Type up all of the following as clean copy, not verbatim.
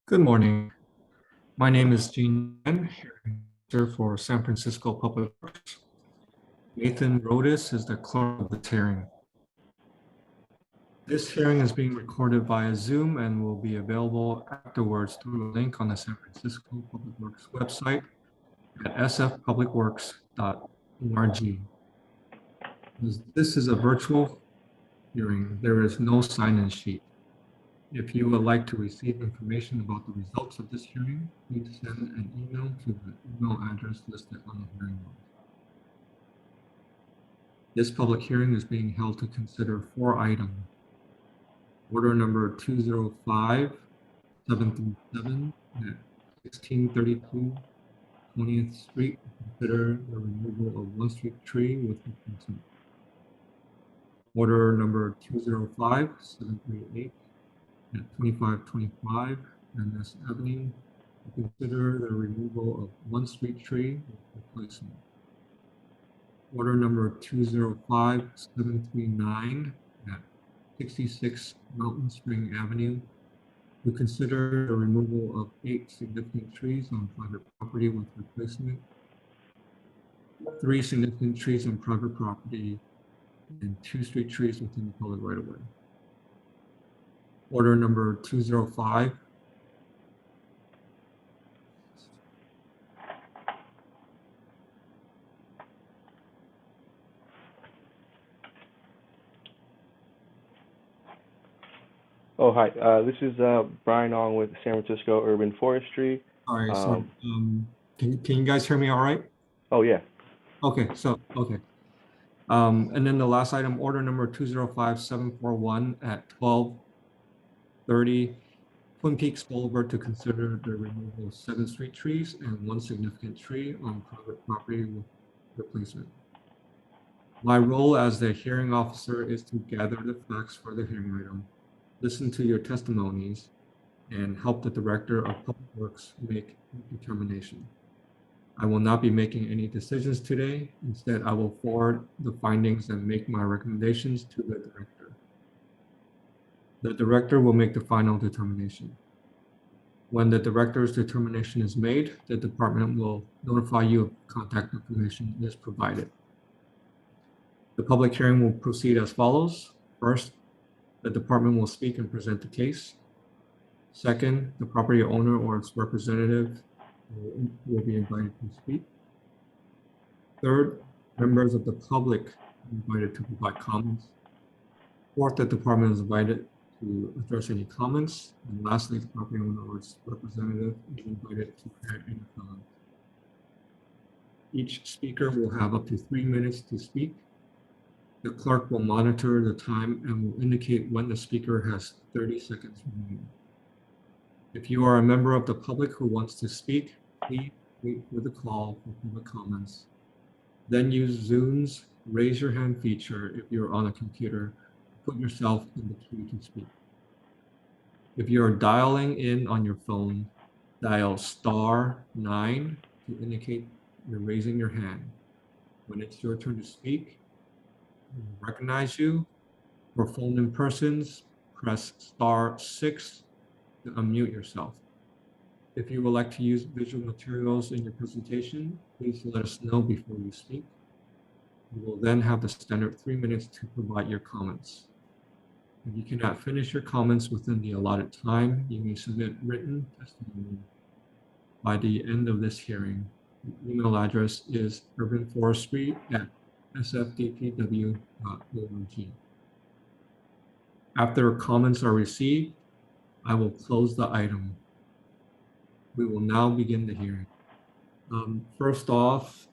Good morning. My name is Gene Yen, hearing officer for San Francisco Public Works. Nathan Rodas is the clerk of this hearing. This hearing is being recorded via Zoom and will be available afterwards through a link on the San Francisco Public Works website at sfpublicworks.org. As this is a virtual hearing, there is no sign-in sheet. If you would like to receive information about the results of this hearing, please send an email to the email address listed on the hearing notice. This public hearing is being held to consider 4 items. Order number 205-737 at 1632 20th Street to consider the removal of one street tree with replacement. Order number 205-738 at 2525 Venice Avenue to consider the removal of one street tree with replacement. Order number 205-739 at 66 Mountain Spring Avenue to consider the removal of 8 significant trees on private property with replacement, 3 significant trees on private property, and 2 street trees within the public right-of-way. Order number 205. Oh, hi. This is Brian Ong with San Francisco Urban Forestry. Sorry, can you guys hear me all right? Oh, yeah. Okay, okay. And then the last item, order number 205-741 at 1230 Twin Peaks Boulevard to consider the removal of 7 street trees and 1 significant tree on private property with replacement. My role as the hearing officer is to gather the facts for the hearing item, listen to your testimonies, and help the Director of Public Works make a determination. I will not be making any decisions today. Instead, I will forward the findings and make my recommendations to the Director. The Director will make the final determination. When the Director's determination is made, the department will notify you of contact information is provided. The public hearing will proceed as follows. First, the department will speak and present the case. Second, the property owner or its representative will be invited to speak. Third, members of the public are invited to provide comments. Fourth, the department is invited to address any comments. And lastly, the property owner or its representative is invited to add any comments. Each speaker will have up to 3 minutes to speak. The clerk will monitor the time and will indicate when the speaker has 30 seconds remaining. If you are a member of the public who wants to speak, please wait for the call for public comments. Then use Zoom's raise your hand feature if you're on a computer to put yourself in the queue to speak. If you are dialing in on your phone, dial *9 to indicate you're raising your hand. When it's your turn to speak, we'll recognize you. For phone-in persons, press *6 to unmute yourself. If you would like to use visual materials in your presentation, please let us know before you speak. You will then have the standard 3 minutes to provide your comments. If you cannot finish your comments within the allotted time, you may submit written testimony by the end of this hearing. The email address is urbanforestry@sfdpw.org. After comments are received, I will close the item. We will now begin the hearing. First off,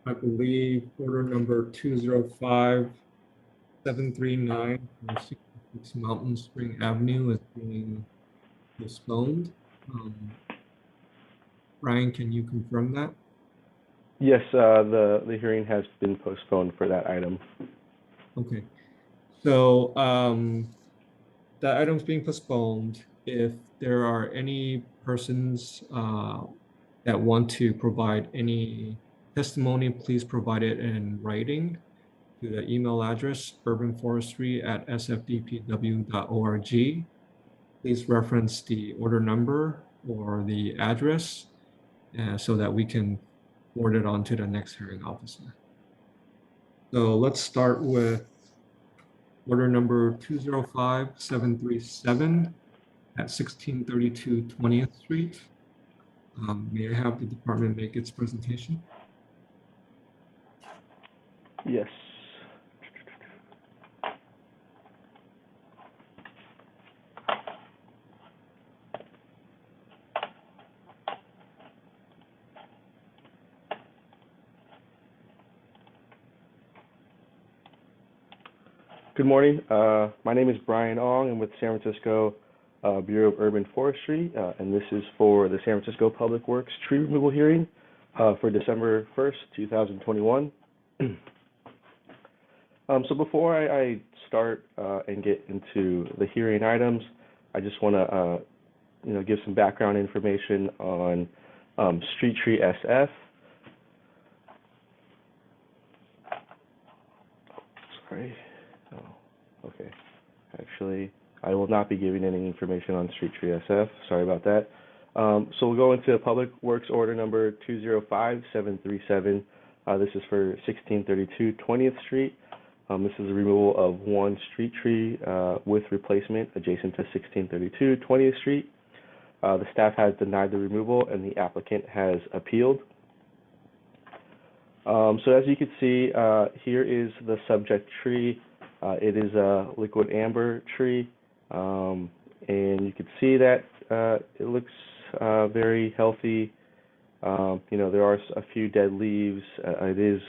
I believe order number 205-739 from 66 Mountain Spring Avenue is being postponed. Brian, can you confirm that? Yes, the hearing has been postponed for that item. Okay. So the item's being postponed. If there are any persons that want to provide any testimony, please provide it in writing to the email address urbanforestry@sfdpw.org. Please reference the order number or the address so that we can forward it on to the next hearing officer. So let's start with order number 205737 at 1632 20th Street. May I have the department make its presentation? Yes. Good morning. My name is Brian Ong. I'm with San Francisco Bureau of Urban Forestry, and this is for the San Francisco Public Works tree removal hearing for December 1st, 2021. So before I start and get into the hearing items, I just want to give some background information on Street Tree SF. Sorry. Oh, okay. Actually, I will not be giving any information on Street Tree SF. Sorry about that. So we'll go into Public Works Order number 205737. This is for 1632 20th Street. This is the removal of one street tree with replacement adjacent to 1632 20th Street. The staff has denied the removal and the applicant has appealed. So as you can see, here is the subject tree. It is a liquid amber tree, and you can see that it looks very healthy. There are a few dead leaves. It is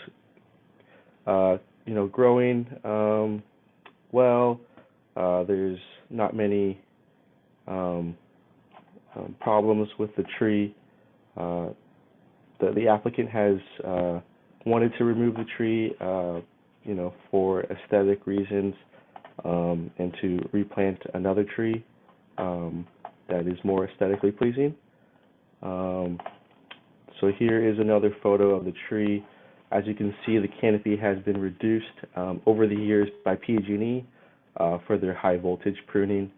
growing well. There's not many problems with the tree. The applicant has wanted to remove the tree, for aesthetic reasons, and to replant another tree that is more aesthetically pleasing. So here is another photo of the tree. As you can see, the canopy has been reduced over the years by PG&E for their high voltage pruning.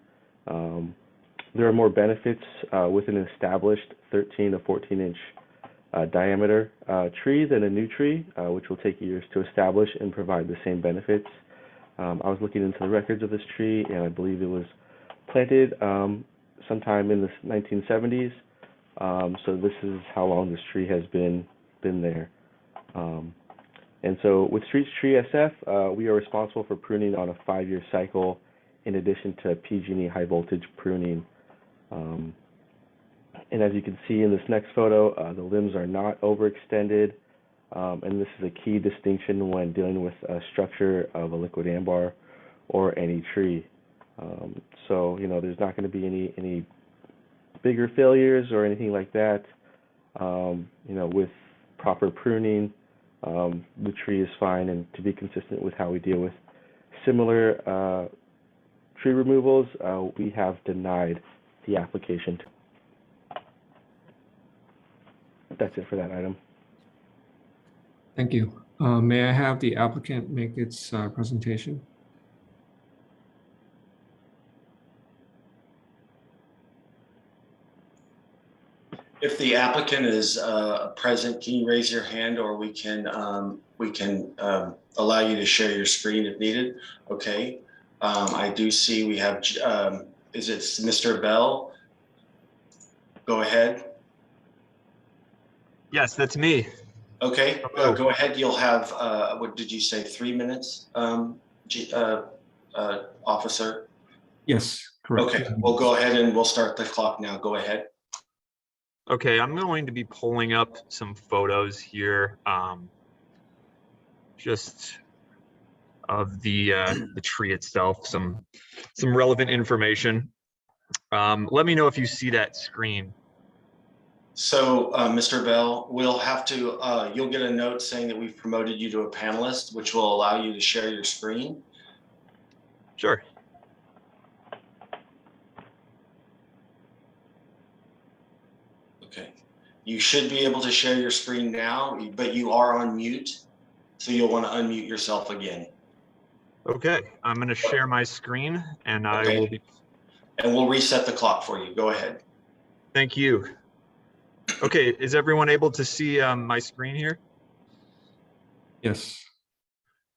There are more benefits with an established 13 to 14 inch diameter tree than a new tree, which will take years to establish and provide the same benefits. I was looking into the records of this tree, and I believe it was planted sometime in the 1970s. So this is how long this tree has been there. And so with Street Tree SF, we are responsible for pruning on a 5-year cycle, in addition to PG&E high voltage pruning. And as you can see in this next photo, the limbs are not overextended, and this is a key distinction when dealing with a structure of a liquid ambar or any tree. So there's not going to be any bigger failures or anything like that. With proper pruning, the tree is fine, and to be consistent with how we deal with similar tree removals, we have denied the application. That's it for that item. Thank you. May I have the applicant make its presentation? If the applicant is present, can you raise your hand, or we can allow you to share your screen if needed? Okay. I do see we have, is it Mr. Bell? Go ahead. Yes, that's me. Okay, go ahead. You'll have, what did you say, 3 minutes, officer? Yes, correct. Okay, we'll go ahead and we'll start the clock now. Go ahead. Okay, I'm going to be pulling up some photos here, just of the tree itself, some relevant information. Let me know if you see that screen. So, Mr. Bell, we'll have to, you'll get a note saying that we've promoted you to a panelist, which will allow you to share your screen. Sure. Okay. You should be able to share your screen now, but you are on mute, so you'll want to unmute yourself again. Okay, I'm going to share my screen, and I will be. And we'll reset the clock for you. Go ahead. Thank you. Okay, is everyone able to see my screen here? Yes.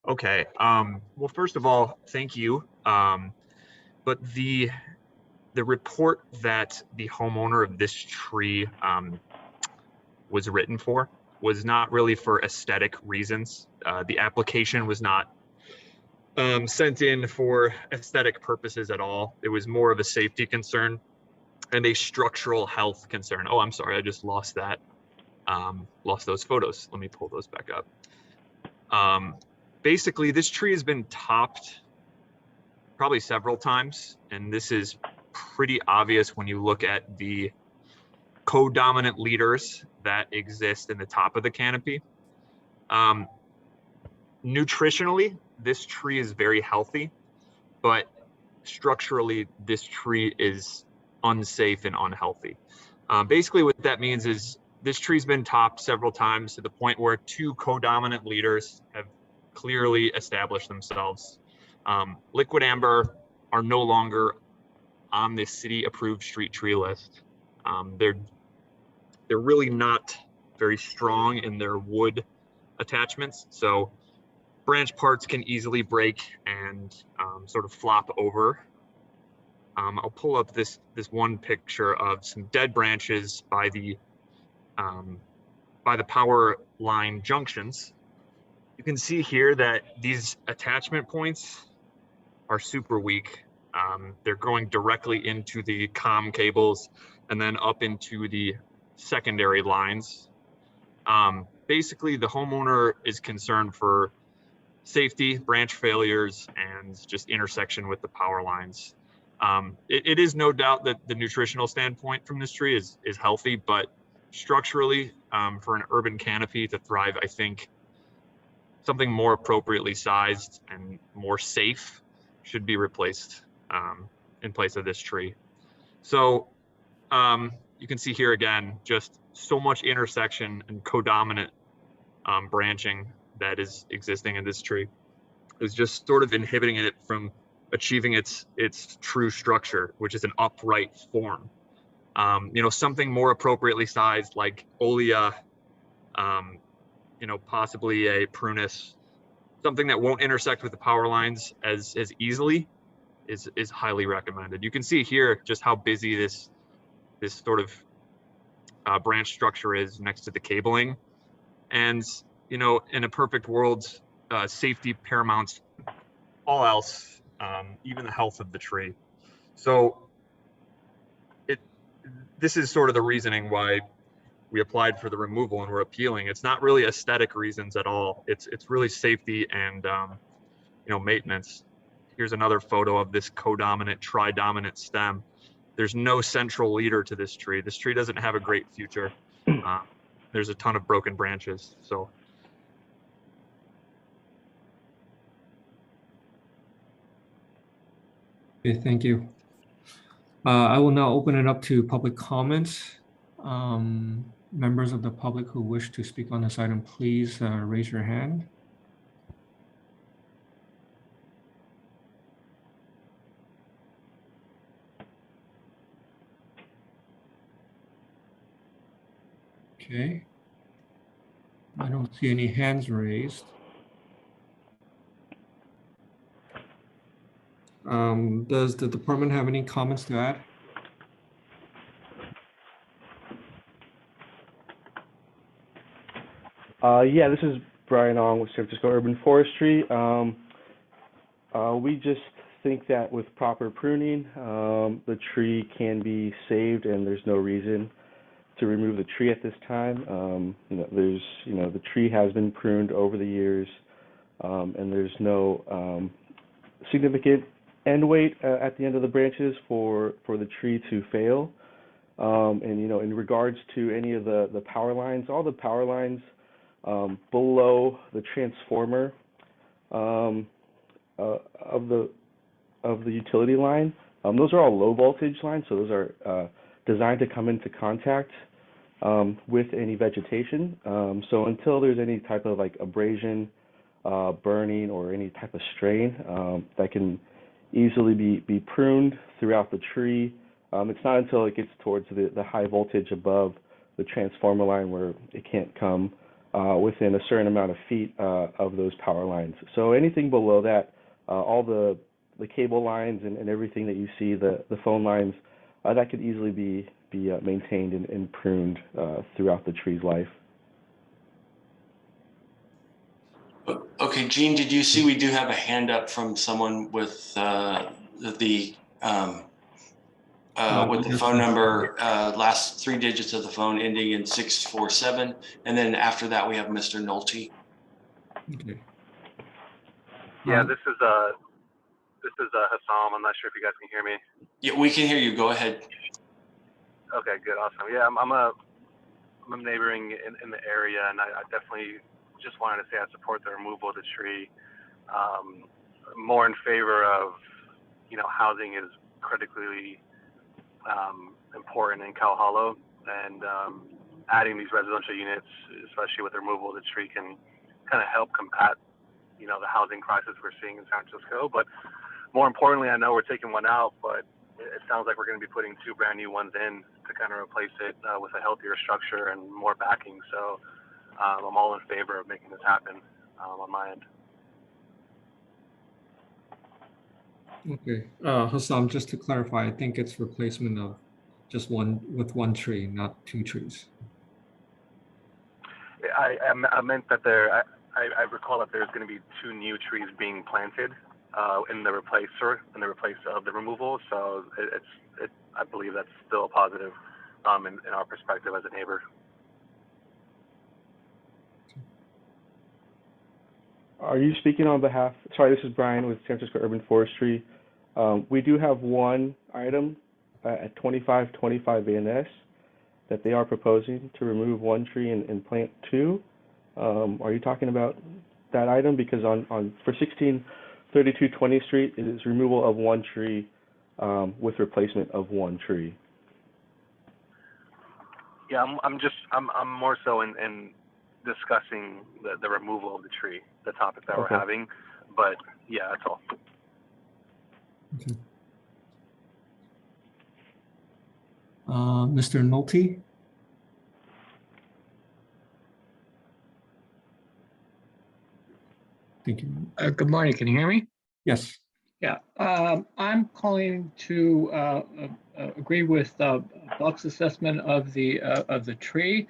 Okay. Well, first of all, thank you. But the report that the homeowner of this tree was written for was not really for aesthetic reasons. The application was not sent in for aesthetic purposes at all. It was more of a safety concern and a structural health concern. Oh, I'm sorry, I just lost that. Lost those photos. Let me pull those back up. Basically, this tree has been topped probably several times, and this is pretty obvious when you look at the co-dominant leaders that exist in the top of the canopy. Nutritionally, this tree is very healthy, but structurally, this tree is unsafe and unhealthy. Basically, what that means is this tree's been topped several times to the point where two co-dominant leaders have clearly established themselves. Liquid amber are no longer on the city-approved street tree list. They're really not very strong in their wood attachments, so branch parts can easily break and sort of flop over. I'll pull up this one picture of some dead branches by the power line junctions. You can see here that these attachment points are super weak. They're going directly into the comm cables and then up into the secondary lines. Basically, the homeowner is concerned for safety, branch failures, and just intersection with the power lines. It is no doubt that the nutritional standpoint from this tree is healthy, but structurally, for an urban canopy to thrive, I think something more appropriately sized and more safe should be replaced in place of this tree. So you can see here again, just so much intersection and codominant branching that is existing in this tree is just sort of inhibiting it from achieving its true structure, which is an upright form. Something more appropriately sized like Olea, possibly a Prunus, something that won't intersect with the power lines as easily is highly recommended. You can see here just how busy this sort of branch structure is next to the cabling. And, in a perfect world, safety paramounts all else, even the health of the tree. So this is sort of the reasoning why we applied for the removal and we're appealing. It's not really aesthetic reasons at all. It's really safety and maintenance. Here's another photo of this codominant, tridominant stem. There's no central leader to this tree. This tree doesn't have a great future. There's a ton of broken branches. So. Okay, thank you. I will now open it up to public comments. Members of the public who wish to speak on this item, please raise your hand. Okay. I don't see any hands raised. Does the department have any comments to add? Yeah, this is Brian Ong with San Francisco Urban Forestry. We just think that with proper pruning, the tree can be saved, and there's no reason to remove the tree at this time. The tree has been pruned over the years, and there's no significant end weight at the end of the branches for the tree to fail. In regards to any of the power lines, all the power lines below the transformer of the utility line, those are all low voltage lines, so those are designed to come into contact with any vegetation. So until there's any type of abrasion, burning, or any type of strain that can easily be pruned throughout the tree, It's not until it gets towards the high voltage above the transformer line where it can't come within a certain amount of feet of those power lines. So anything below that, all the cable lines and everything that you see, the phone lines, that could easily be maintained and pruned throughout the tree's life. Okay, Gene, did you see we do have a hand up from someone with the phone number, last three digits of the phone ending in 647, and then after that we have Mr. Nolte. Okay. Yeah, this is Hassam. I'm not sure if you guys can hear me. Yeah, we can hear you. Go ahead. Okay, good, awesome. Yeah, I'm neighboring in the area, and I definitely just wanted to say I support the removal of the tree. More in favor of, housing is critically important in Cow Hollow, and adding these residential units, especially with the removal of the tree, can kind of help combat, the housing crisis we're seeing in San Francisco. But more importantly, I know we're taking one out, but it sounds like we're going to be putting two brand new ones in to kind of replace it with a healthier structure and more backing. So I'm all in favor of making this happen on my end. Okay, Hassam, just to clarify, I think it's replacement of just one tree, not two trees. I meant that I recall that there's going to be two new trees being planted in the replace of the removal. So I believe that's still a positive in our perspective as a neighbor. Are you speaking on behalf? Sorry, this is Brian with San Francisco Urban Forestry. We do have one item at 2525 ANS that they are proposing to remove one tree and plant two. Are you talking about that item? Because on for 1632 20th Street, it is removal of one tree with replacement of one tree. Yeah, I'm more so in discussing the removal of the tree, the topic that we're having. But yeah, that's all. Okay. Mr. Nolte? Thank you. Good morning. Can you hear me? Yes. Yeah. I'm calling to agree with Buck's assessment of the tree.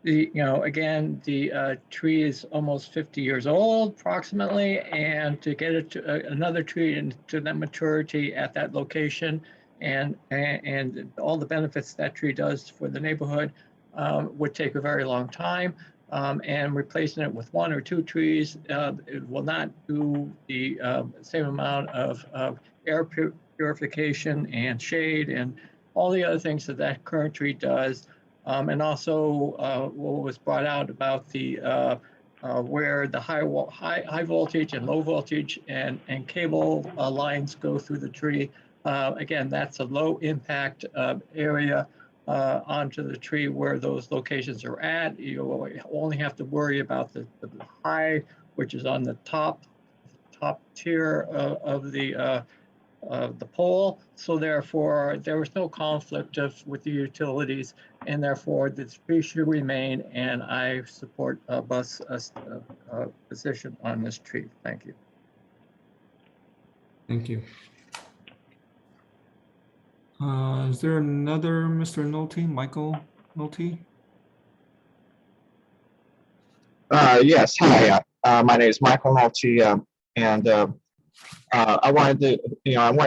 Again, the tree is almost 50 years old, approximately, and to get it to another tree into that maturity at that location, and all the benefits that tree does for the neighborhood would take a very long time. And replacing it with one or two trees, it will not do the same amount of air purification and shade and all the other things that current tree does. And also what was brought out about the where the high voltage and low voltage and cable lines go through the tree. Again, that's a low impact area onto the tree where those locations are at. You only have to worry about the high, which is on the top tier of the pole. So therefore, there was no conflict with the utilities, and therefore the tree should remain. And I support Bus' position on this tree. Thank you. Thank you. Is there another Mr. Nolte, Michael Nolte? Yes, hi. My name is Michael Nolte, and I wanted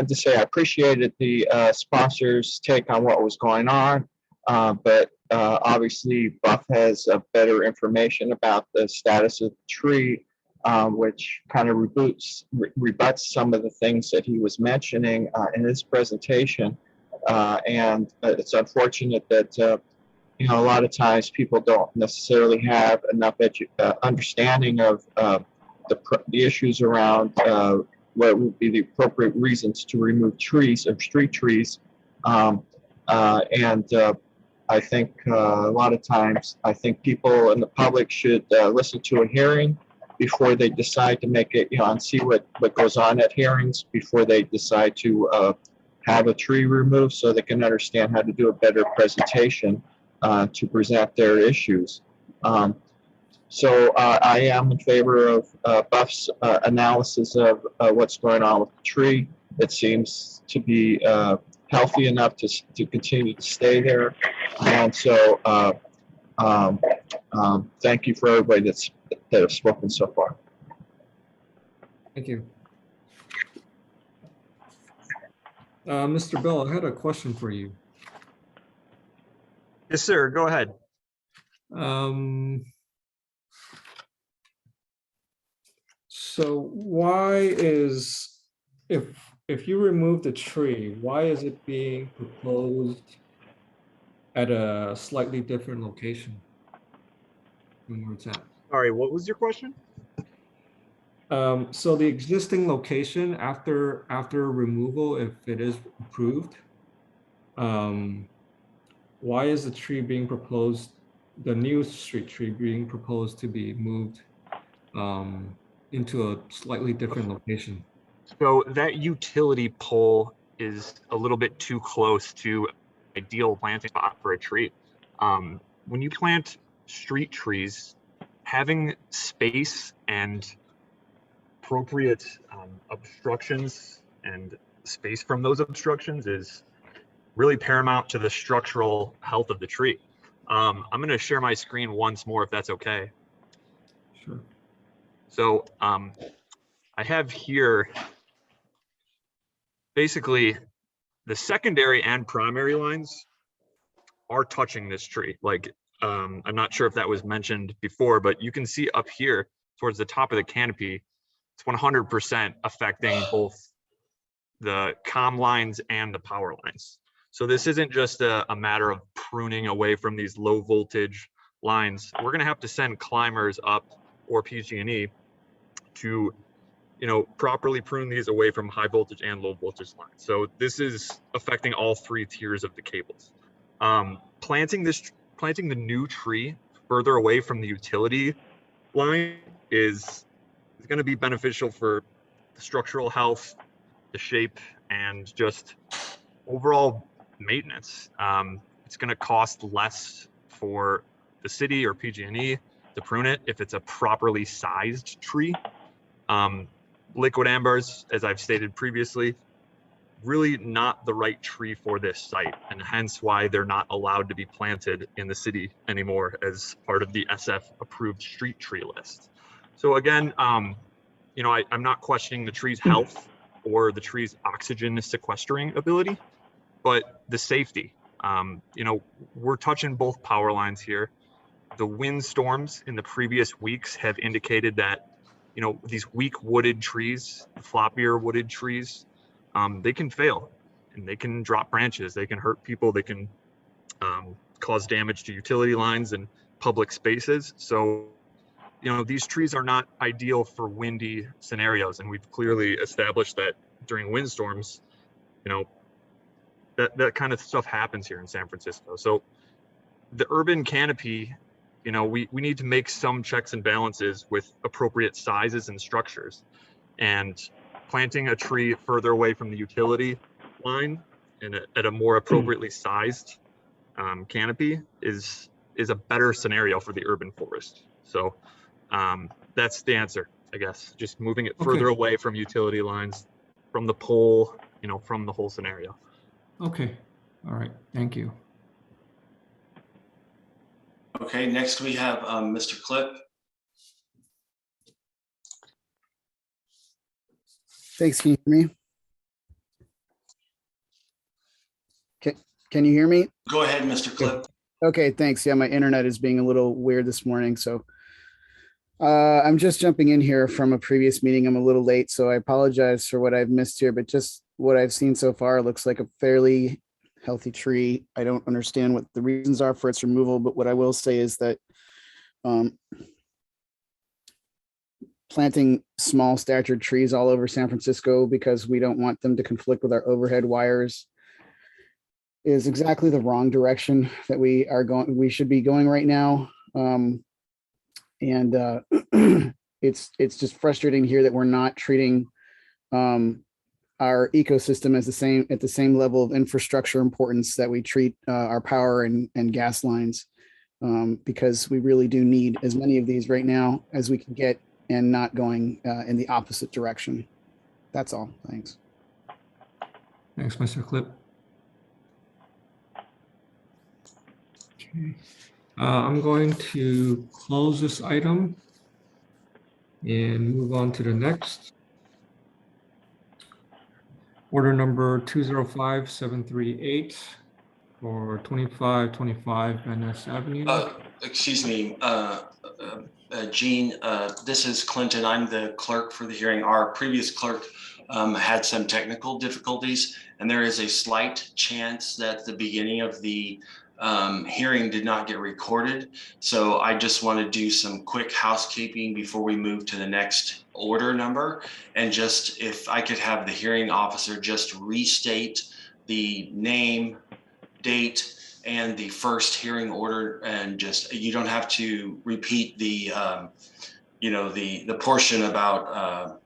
to say I appreciated the sponsors' take on what was going on, but obviously Buff has better information about the status of the tree, which kind of rebuts some of the things that he was mentioning in his presentation. And it's unfortunate that a lot of times people don't necessarily have enough understanding of the issues around what would be the appropriate reasons to remove trees or street trees. And I think a lot of times, I think people in the public should listen to a hearing before they decide to make it, and see what goes on at hearings before they decide to have a tree removed so they can understand how to do a better presentation to present their issues. So I am in favor of Buff's analysis of what's going on with the tree. It seems to be healthy enough to continue to stay there. And so thank you for everybody that has spoken so far. Thank you. Mr. Bell, I had a question for you. Yes, sir. Go ahead. So why is, if you remove the tree, why is it being proposed at a slightly different location than where it's at? Sorry, what was your question? So the existing location after removal, if it is approved, why is the tree being proposed, the new street tree being proposed to be moved into a slightly different location? So that utility pole is a little bit too close to ideal planting spot for a tree. When you plant street trees, having space and appropriate obstructions and space from those obstructions is really paramount to the structural health of the tree. I'm going to share my screen once more if that's okay. Sure. So I have here basically the secondary and primary lines are touching this tree. Like, I'm not sure if that was mentioned before, but you can see up here towards the top of the canopy, it's 100% affecting both the comm lines and the power lines. So this isn't just a matter of pruning away from these low voltage lines. We're gonna have to send climbers up, or PG&E, to properly prune these away from high voltage and low voltage lines. So this is affecting all three tiers of the cables. Planting the new tree further away from the utility line is going to be beneficial for the structural health, the shape, and just overall maintenance. It's going to cost less for the city or PG&E to prune it if it's a properly sized tree. Liquid ambers, as I've stated previously, really not the right tree for this site, and hence why they're not allowed to be planted in the city anymore as part of the SF approved street tree list. So again, I'm not questioning the tree's health or the tree's oxygen sequestering ability, but the safety. We're touching both power lines here. The wind storms in the previous weeks have indicated that these weak wooded trees, the floppier wooded trees, they can fail and they can drop branches, they can hurt people, they can cause damage to utility lines and public spaces. So, these trees are not ideal for windy scenarios, and we've clearly established that during windstorms, that kind of stuff happens here in San Francisco. So the urban canopy, we need to make some checks and balances with appropriate sizes and structures. And planting a tree further away from the utility line and at a more appropriately sized canopy is a better scenario for the urban forest. So that's the answer, I guess. Just moving it further away from utility lines, from the pole, from the whole scenario. Okay. All right. Thank you. Okay, next we have Mr. Clip. Thanks. Can you hear me? Can you hear me? Go ahead, Mr. Clip. Okay, thanks. Yeah, my internet is being a little weird this morning. So I'm just jumping in here from a previous meeting. I'm a little late, so I apologize for what I've missed here, but just what I've seen so far looks like a fairly healthy tree. I don't understand what the reasons are for its removal, but what I will say is that planting small statured trees all over San Francisco because we don't want them to conflict with our overhead wires is exactly the wrong direction that we should be going right now. It's just frustrating here that we're not treating our ecosystem as at the same level of infrastructure importance that we treat our power and gas lines, because we really do need as many of these right now as we can get, and not going in the opposite direction. That's all. Thanks. Thanks, Mr. Clip. Okay. I'm going to close this item and move on to the next. Order number 205738 for 2525 Van Ness Avenue. Excuse me, Gene, this is Clinton. I'm the clerk for the hearing. Our previous clerk had some technical difficulties, and there is a slight chance that the beginning of the hearing did not get recorded. So I just want to do some quick housekeeping before we move to the next order number. And just if I could have the hearing officer just restate the name, date, and the first hearing order, and just, you don't have to repeat the, the portion about,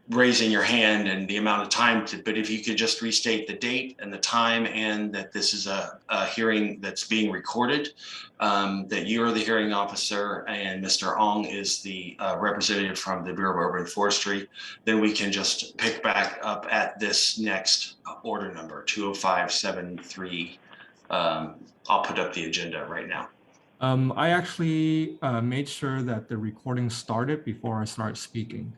raising your hand and the amount of time but if you could just restate the date and the time, and that this is a hearing that's being recorded, that you are the hearing officer and Mr. Ong is the representative from the Bureau of Urban Forestry, then we can just pick back up at this next order number, 20573. I'll put up the agenda right now. I actually made sure that the recording started before I start speaking.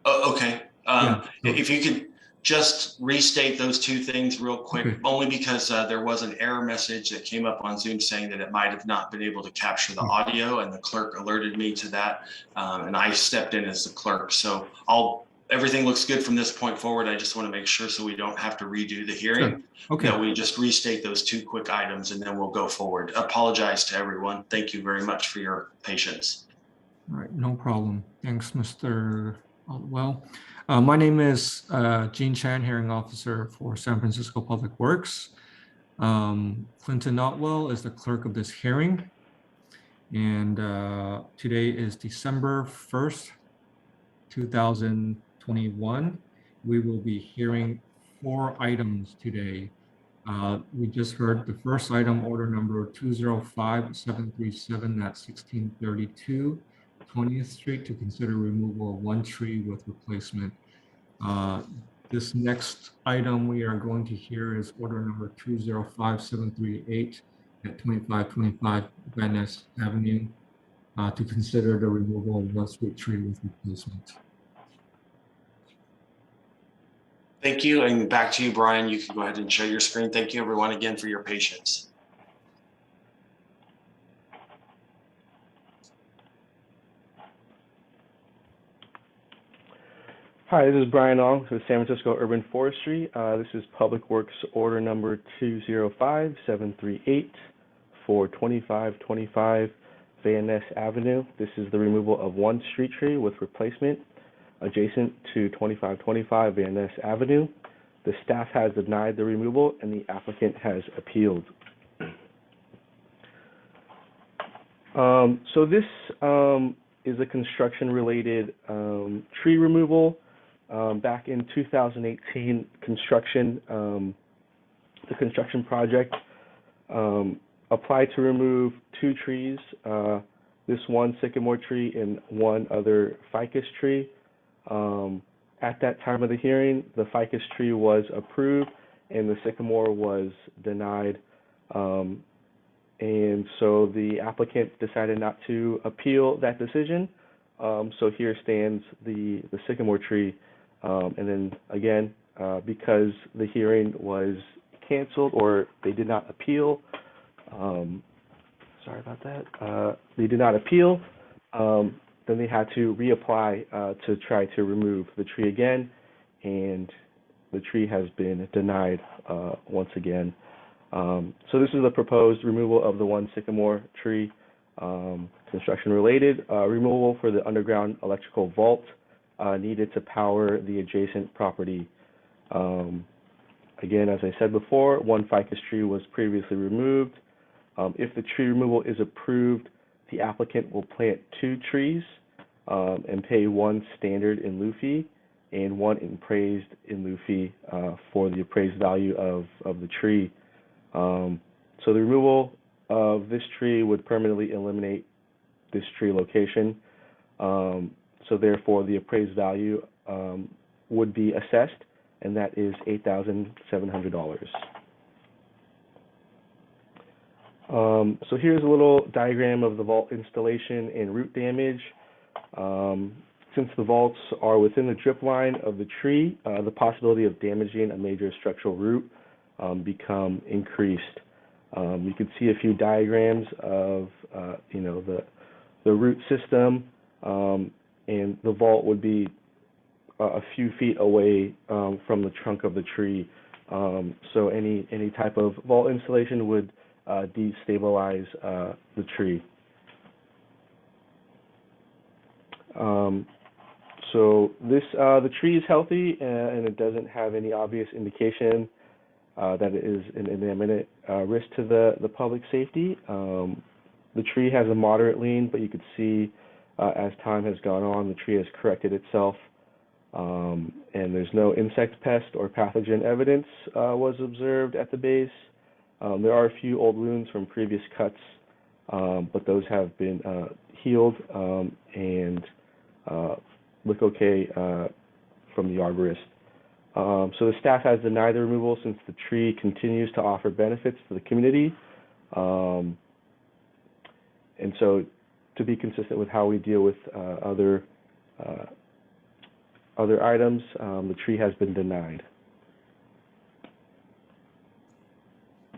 Oh, okay. Yeah, so- If you could just restate those two things real quick, Okay. only because there was an error message that came up on Zoom saying that it might have not been able to capture the audio, and the clerk alerted me to that, and I stepped in as the clerk. So everything looks good from this point forward. I just want to make sure, so we don't have to redo the hearing, Sure. Okay. that we just restate those two quick items, and then we'll go forward. Apologize to everyone. Thank you very much for your patience. All right, no problem. Thanks, Mr. Well, my name is Gene Chan, hearing officer for San Francisco Public Works. Clinton Otwell is the clerk of this hearing. And today is December 1st, 2021. We will be hearing 4 items today. We just heard the first item, order number 205737 at 1632 20th Street, to consider removal of 1 tree with replacement. This next item we are going to hear is order number 205738 at 2525 Van Ness Avenue, to consider the removal of 1 street tree with replacement. Thank you, and back to you, Brian. You can go ahead and share your screen. Thank you, everyone, again for your patience. Hi, this is Brian Ong with San Francisco Urban Forestry. This is Public Works Order Number 205738 for 2525 Van Ness Avenue. This is the removal of 1 street tree with replacement adjacent to 2525 Van Ness Avenue. The staff has denied the removal and the applicant has appealed. So this is a construction-related tree removal. Back in 2018, the construction project applied to remove 2 trees, this 1 sycamore tree and 1 other ficus tree. At that time of the hearing, the ficus tree was approved and the sycamore was denied. And so the applicant decided not to appeal that decision. So here stands the sycamore tree. And then again, because the hearing was canceled or they did not appeal, sorry about that, they did not appeal, then they had to reapply to try to remove the tree again, and the tree has been denied once again. So this is the proposed removal of the 1 sycamore tree, construction related, removal for the underground electrical vault needed to power the adjacent property. Again, as I said before, 1 ficus tree was previously removed. If the tree removal is approved, the applicant will plant 2 trees and pay 1 standard in lieu fee. and 1 appraised in lieu fee for the appraised value of the tree. So the removal of this tree would permanently eliminate this tree location. So therefore, the appraised value would be assessed, and that is $8,700. So here's a little diagram of the vault installation and root damage. Since the vaults are within the drip line of the tree, the possibility of damaging a major structural root become increased. You can see a few diagrams of the root system, and the vault would be a few feet away from the trunk of the tree. So any type of vault installation would destabilize the tree. So the tree is healthy, and it doesn't have any obvious indication that it is an imminent risk to the public safety. The tree has a moderate lean, but you could see as time has gone on, the tree has corrected itself, and there's no insect pest or pathogen evidence was observed at the base. There are a few old wounds from previous cuts, but those have been healed and look okay from the arborist. So the staff has denied the removal since the tree continues to offer benefits to the community. And so to be consistent with how we deal with other items, the tree has been denied.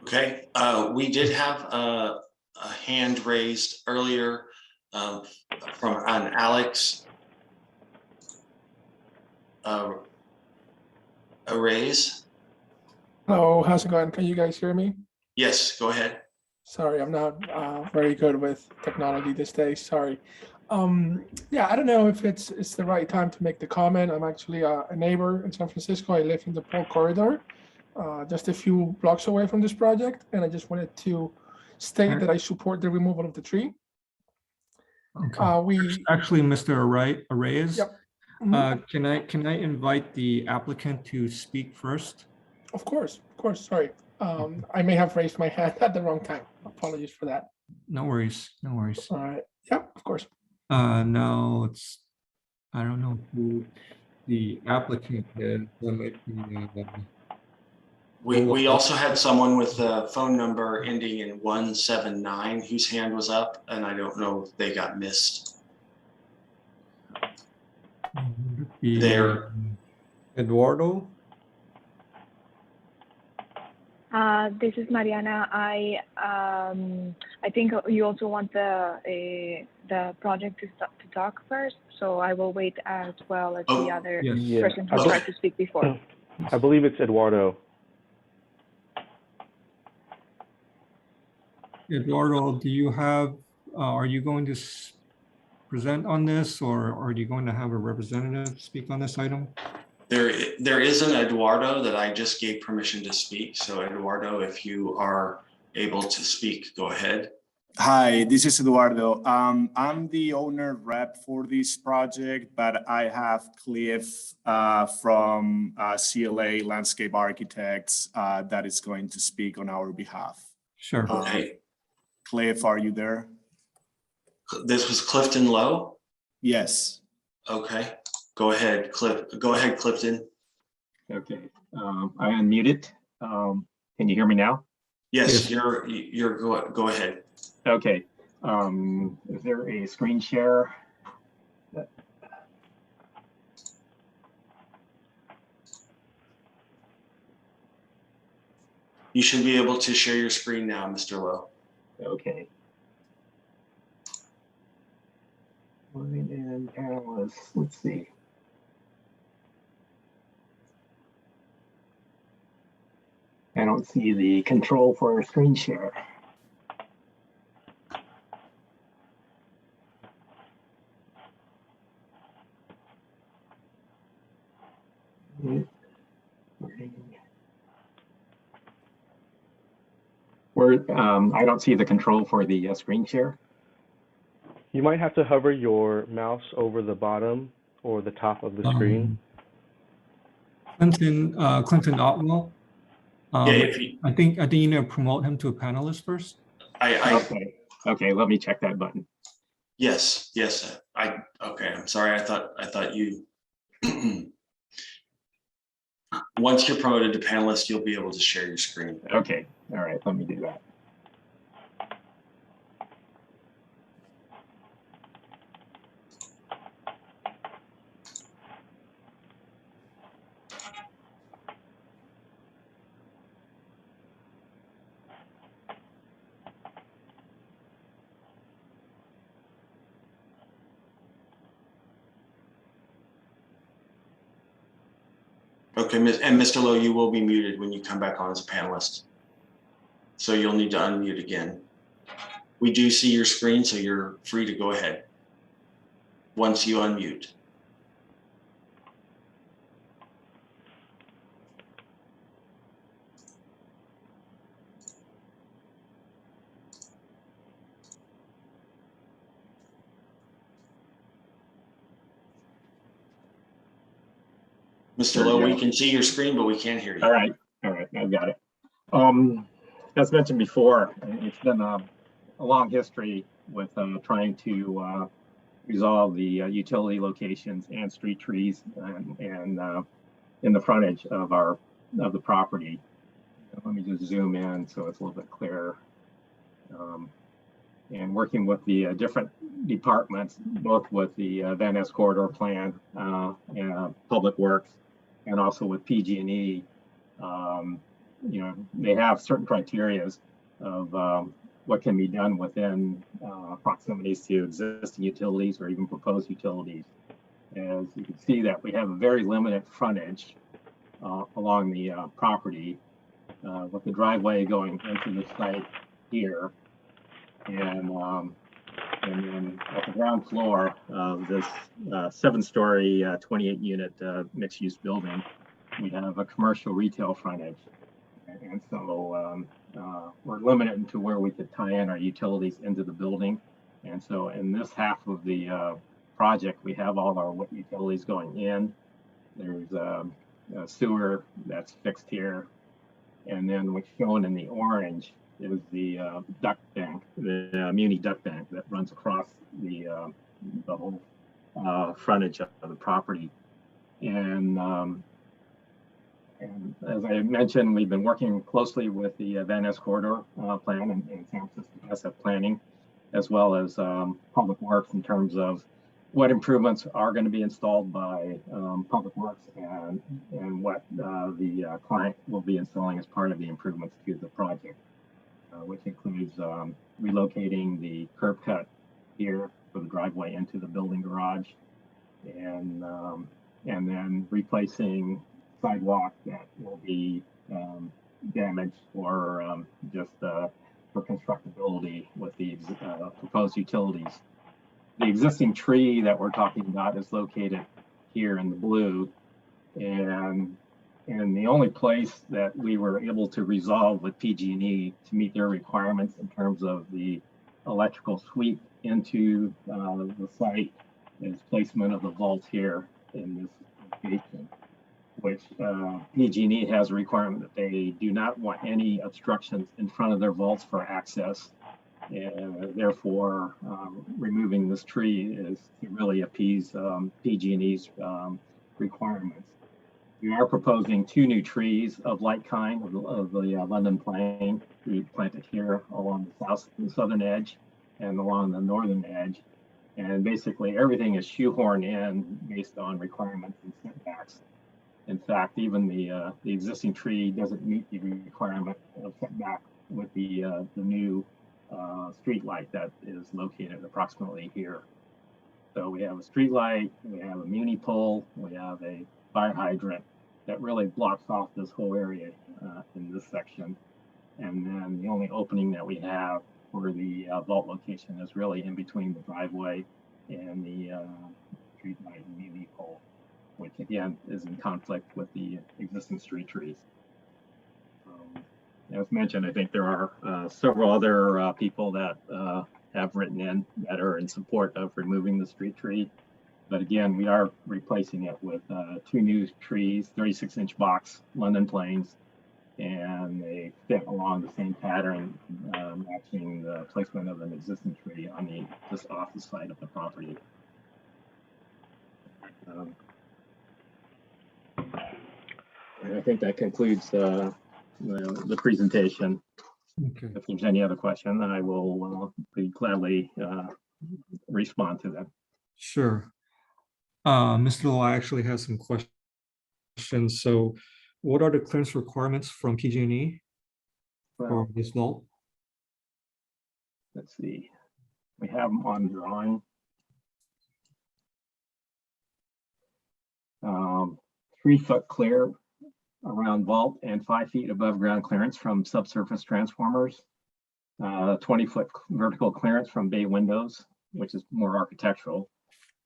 Okay, we did have a hand raised earlier from an Alex. A raise. Hello, how's it going? Can you guys hear me? Yes, go ahead. Sorry, I'm not very good with technology these days. Sorry. Yeah, I don't know if it's the right time to make the comment. I'm actually a neighbor in San Francisco. I live in the Pole Corridor, just a few blocks away from this project, and I just wanted to state that I support the removal of the tree. Okay. Actually, Mr. Arraez, Yep. can I invite the applicant to speak first? Of course. Sorry. I may have raised my hand at the wrong time. Apologies for that. No worries. All right. Yep, of course. Now I don't know who the applicant is. We also had someone with a phone number ending in 179 whose hand was up, and I don't know if they got missed. There. Eduardo? This is Mariana. I think you also want the project to talk first, so I will wait as well as the other person who tried to speak before. I believe it's Eduardo. Eduardo, do you have, are you going to present on this, or are you going to have a representative speak on this item? There is an Eduardo that I just gave permission to speak. So Eduardo, if you are able to speak, go ahead. Hi, this is Eduardo. I'm the owner rep for this project, but I have Cliff from CLA Landscape Architects that is going to speak on our behalf. Sure. Okay. Cliff, are you there? This was Clifton Lowe? Yes. Okay. Go ahead, Cliff. Go ahead, Clifton. Okay. I unmuted. Can you hear me now? Yes, you're go ahead. Okay. Is there a screen share? You should be able to share your screen now, Mr. Lowe. Okay. And analysts, let's see. I don't see the control for screen share. I don't see the control for the screen share. You might have to hover your mouse over the bottom or the top of the screen. Clinton Otwell. Yeah, if you, I think you need to promote him to a panelist first. Okay, okay, let me check that button. Yes, okay, I'm sorry, I thought you, once you're promoted to panelist, you'll be able to share your screen. Okay, all right, let me do that. Okay, and Mr. Lowe, you will be muted when you come back on as a panelist. So you'll need to unmute again. We do see your screen, so you're free to go ahead once you unmute. Mr. Lowe, we can see your screen, but we can't hear you. All right, I've got it. As mentioned before, it's been a long history with trying to resolve the utility locations and street trees and in the frontage of the property. Let me just zoom in so it's a little bit clearer. And working with the different departments, both with the Van Ness Corridor Plan, and Public Works, and also with PG&E, they have certain criterias of what can be done within proximities to existing utilities or even proposed utilities. As you can see that we have a very limited frontage along the property, with the driveway going into the site here. And then at the ground floor of this 7-story, 28-unit mixed-use building, we have a commercial retail frontage. And so we're limited to where we could tie in our utilities into the building. And so in this half of the project, we have all our utilities going in. There's a sewer that's fixed here. And then what's shown in the orange is the duct bank, the Muni duct bank that runs across the whole frontage of the property. And as I mentioned, we've been working closely with the Van Ness Corridor Plan and San Francisco SF Planning, as well as Public Works in terms of what improvements are going to be installed by Public Works and what the client will be installing as part of the improvements to the project. Which includes relocating the curb cut here for the driveway into the building garage, and then replacing sidewalk that will be damaged or just for constructability with the proposed utilities. The existing tree that we're talking about is located here in the blue, and the only place that we were able to resolve with PG&E to meet their requirements in terms of the electrical sweep into the site is placement of the vault here in this location, which PG&E has a requirement that they do not want any obstructions in front of their vaults for access. And therefore, removing this tree is to really appease PG&E's requirements. We are proposing 2 new trees of like kind of the London plane to be planted here along the southern edge and along the northern edge. And basically everything is shoehorned in based on requirements and setbacks. In fact, even the existing tree doesn't meet the requirement of setback with the new street light that is located approximately here. So we have a street light, we have a muni pole, we have a fire hydrant that really blocks off this whole area in this section. And then the only opening that we have for the vault location is really in between the driveway and the street light and muni pole, which again is in conflict with the existing street trees. As mentioned, I think there are several other people that have written in that are in support of removing the street tree. But again, we are replacing it with 2 new trees, 36-inch box London planes, and they fit along the same pattern, matching the placement of an existing tree on the just off the side of the property. And I think that concludes the presentation. Okay. If there's any other question, I will be gladly respond to them. Sure. Mr. Law actually has some questions. So what are the clearance requirements from PG&E for Well, this vault? let's see. We have them on drawing. 3 foot clear around vault and 5 feet above ground clearance from subsurface transformers. 20 foot vertical clearance from bay windows, which is more architectural.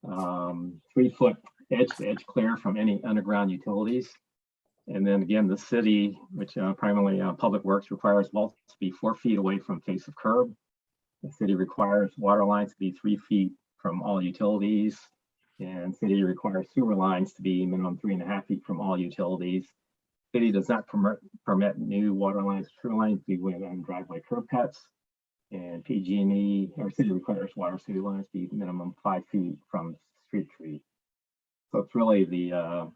3 foot edge to edge clear from any underground utilities. And then again, the city, which primarily Public Works, requires vaults to be 4 feet away from face of curb. The city requires water lines to be 3 feet from all utilities. And city requires sewer lines to be minimum 3.5 feet from all utilities. City does not permit new water lines, sewer lines to be within driveway curb cuts. And PG&E or city requires water sewer lines to be minimum 5 feet from street tree. So it's really the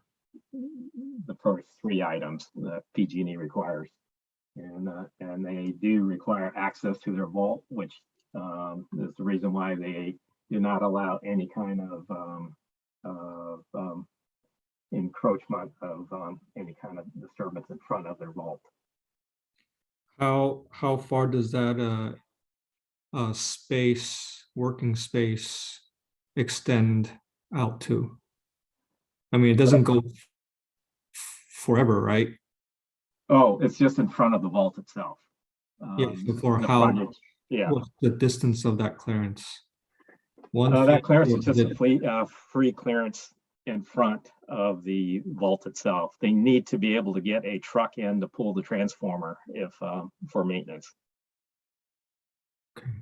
first 3 items that PG&E requires, and they do require access to their vault, which is the reason why they do not allow any kind of encroachment of any kind of disturbance in front of their vault. How far does that working space extend out to? I mean, it doesn't go forever, right? Oh, it's just in front of the vault itself. Yeah, so for the how, frontage, yeah. what's the distance of that clearance? That clearance or is just a free clearance in front of the vault itself. They need to be able to get a truck in to pull the transformer if for maintenance. Okay.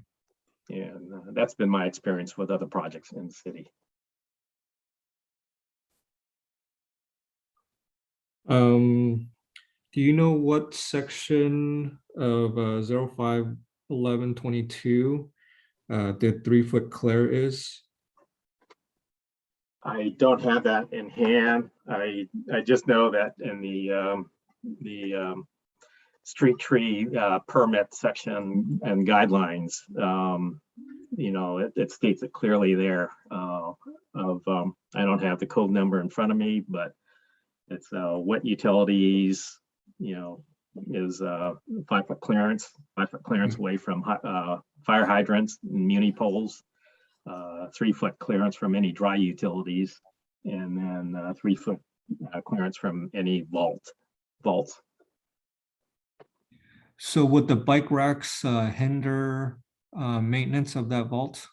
And that's been my experience with other projects in the city. Do you know what section of 05-1122 the 3 foot clear is? I don't have that in hand. I just know that in the street tree permit section and guidelines, you know, it states it clearly there. I don't have the code number in front of me, but it's wet utilities, you know, is 5 foot clearance, 5 foot clearance away from fire hydrants and muni poles, 3 foot clearance from any dry utilities, and then 3 foot clearance from any vaults. So would the bike racks hinder maintenance of that vault?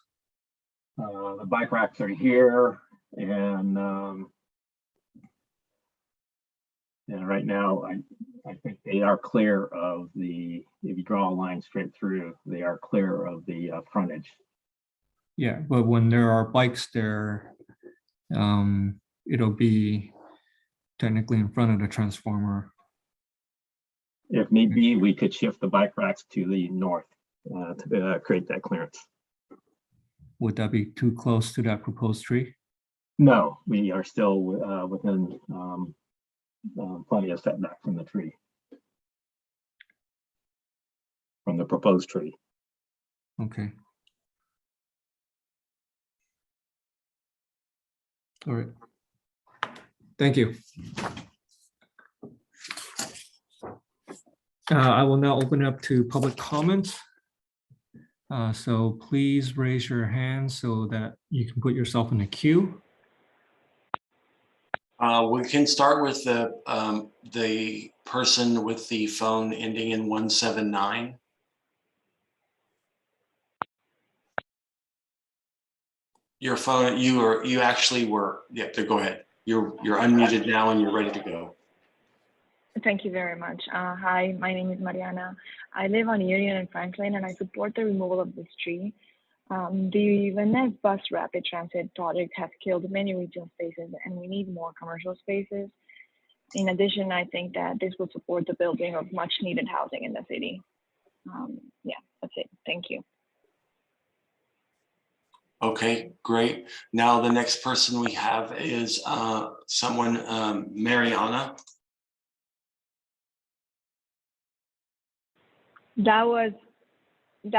The bike racks are here, and right now I think they are clear of the, if you draw a line straight through, they are clear of the frontage. Yeah, but when there are bikes there, it'll be technically in front of the transformer. If need be, we could shift the bike racks to the north to create that clearance. Would that be too close to that proposed tree? No, we are still within plenty of setback from the tree, from the proposed tree. Okay. All right. Thank you. I will now open up to public comment. So please raise your hand so that you can put yourself in the queue. We can start with the person with the phone ending in 179. Your phone, you actually were, yeah, go ahead. You're unmuted now and you're ready to go. Thank you very much. Hi, my name is Mariana. I live on Union and Franklin, and I support the removal of this tree. The Venice Bus Rapid Transit project has killed many retail spaces, and we need more commercial spaces. In addition, I think that this will support the building of much needed housing in the city. Yeah, that's it. Thank you. Okay, great. Now the next person we have is Mariana. That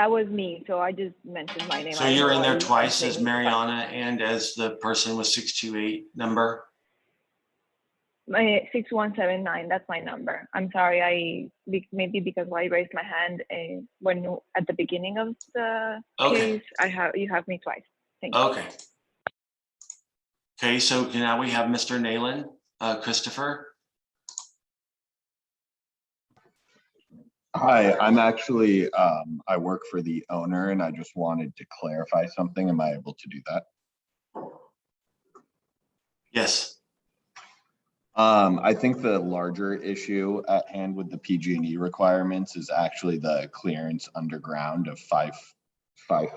was me. So I just mentioned my name. So you're in there twice as Mariana and as the person with 628 number. My 6179. That's my number. I'm sorry. Maybe because I raised my hand when at the beginning of the case. You have me twice. Thank you. Okay. Okay. So now we have Mr. Nayland, Christopher. Hi, I'm actually, I work for the owner and I just wanted to clarify something. Am I able to do that? Yes. I think the larger issue at hand with the PG&E requirements is actually the clearance underground of five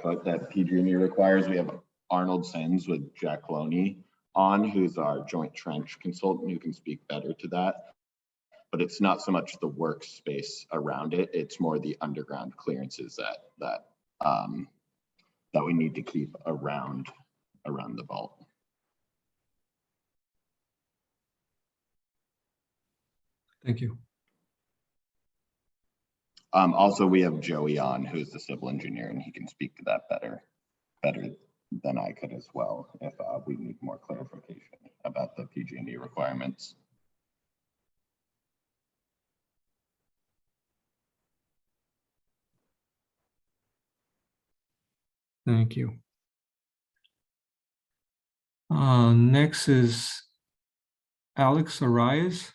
foot that PG&E requires. We have Arnold Sands with Jack Loney on, who's our joint trench consultant who can speak better to that. But it's not so much the workspace around it; it's more the underground clearances that we need to keep around the vault. Thank you. Also, we have Joey on, who's the civil engineer, and he can speak to that better than I could as well if we need more clarification about the PG&E requirements. Thank you. Next is Alex Arias.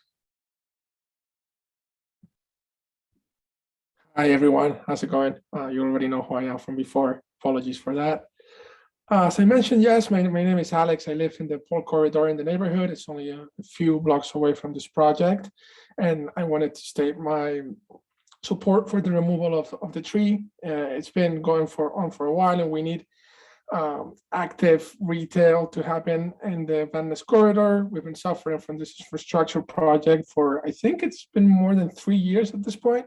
Hi, everyone. How's it going? You already know who I am from before. Apologies for that. As I mentioned, yes, my name is Alex. I live in the Pole Corridor in the neighborhood. It's only a few blocks away from this project. And I wanted to state my support for the removal of the tree. It's been going on for a while, and we need active retail to happen in the Van Ness corridor. We've been suffering from this infrastructure project for, I think it's been more than 3 years at this point.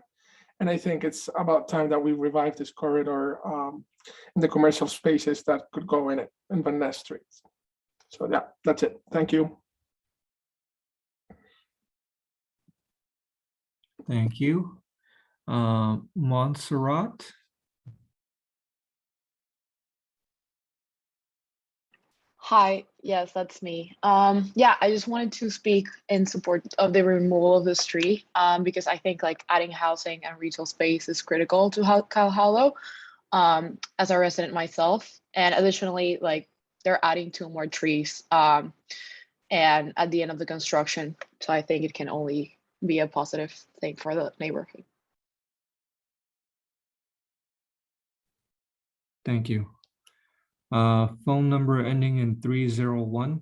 And I think it's about time that we revive this corridor in the commercial spaces that could go in it in Van Ness Street. So yeah, that's it. Thank you. Thank you. Montserrat. Hi, yes, that's me. Yeah, I just wanted to speak in support of the removal of this tree because I think like adding housing and retail space is critical to Cow Hollow as a resident myself. And additionally, like they're adding 2 more trees and at the end of the construction. So I think it can only be a positive thing for the neighborhood. Thank you. Phone number ending in 301.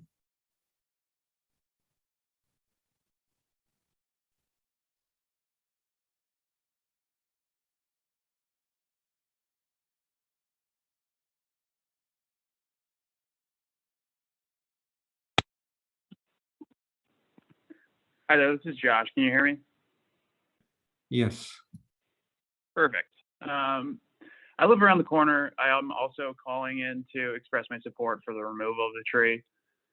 Hi there, this is Josh. Can you hear me? Yes. Perfect. I live around the corner. I am also calling in to express my support for the removal of the tree.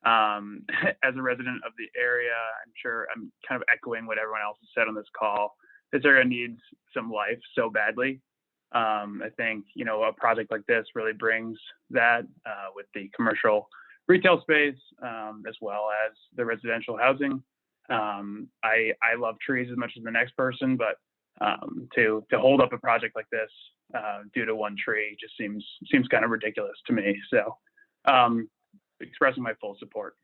As a resident of the area, I'm sure I'm kind of echoing what everyone else has said on this call. This area needs some life so badly. I think, you know, a project like this really brings that with the commercial retail space as well as the residential housing. I love trees as much as the next person, but to hold up a project like this due to one tree just seems kind of ridiculous to me. So expressing my full support.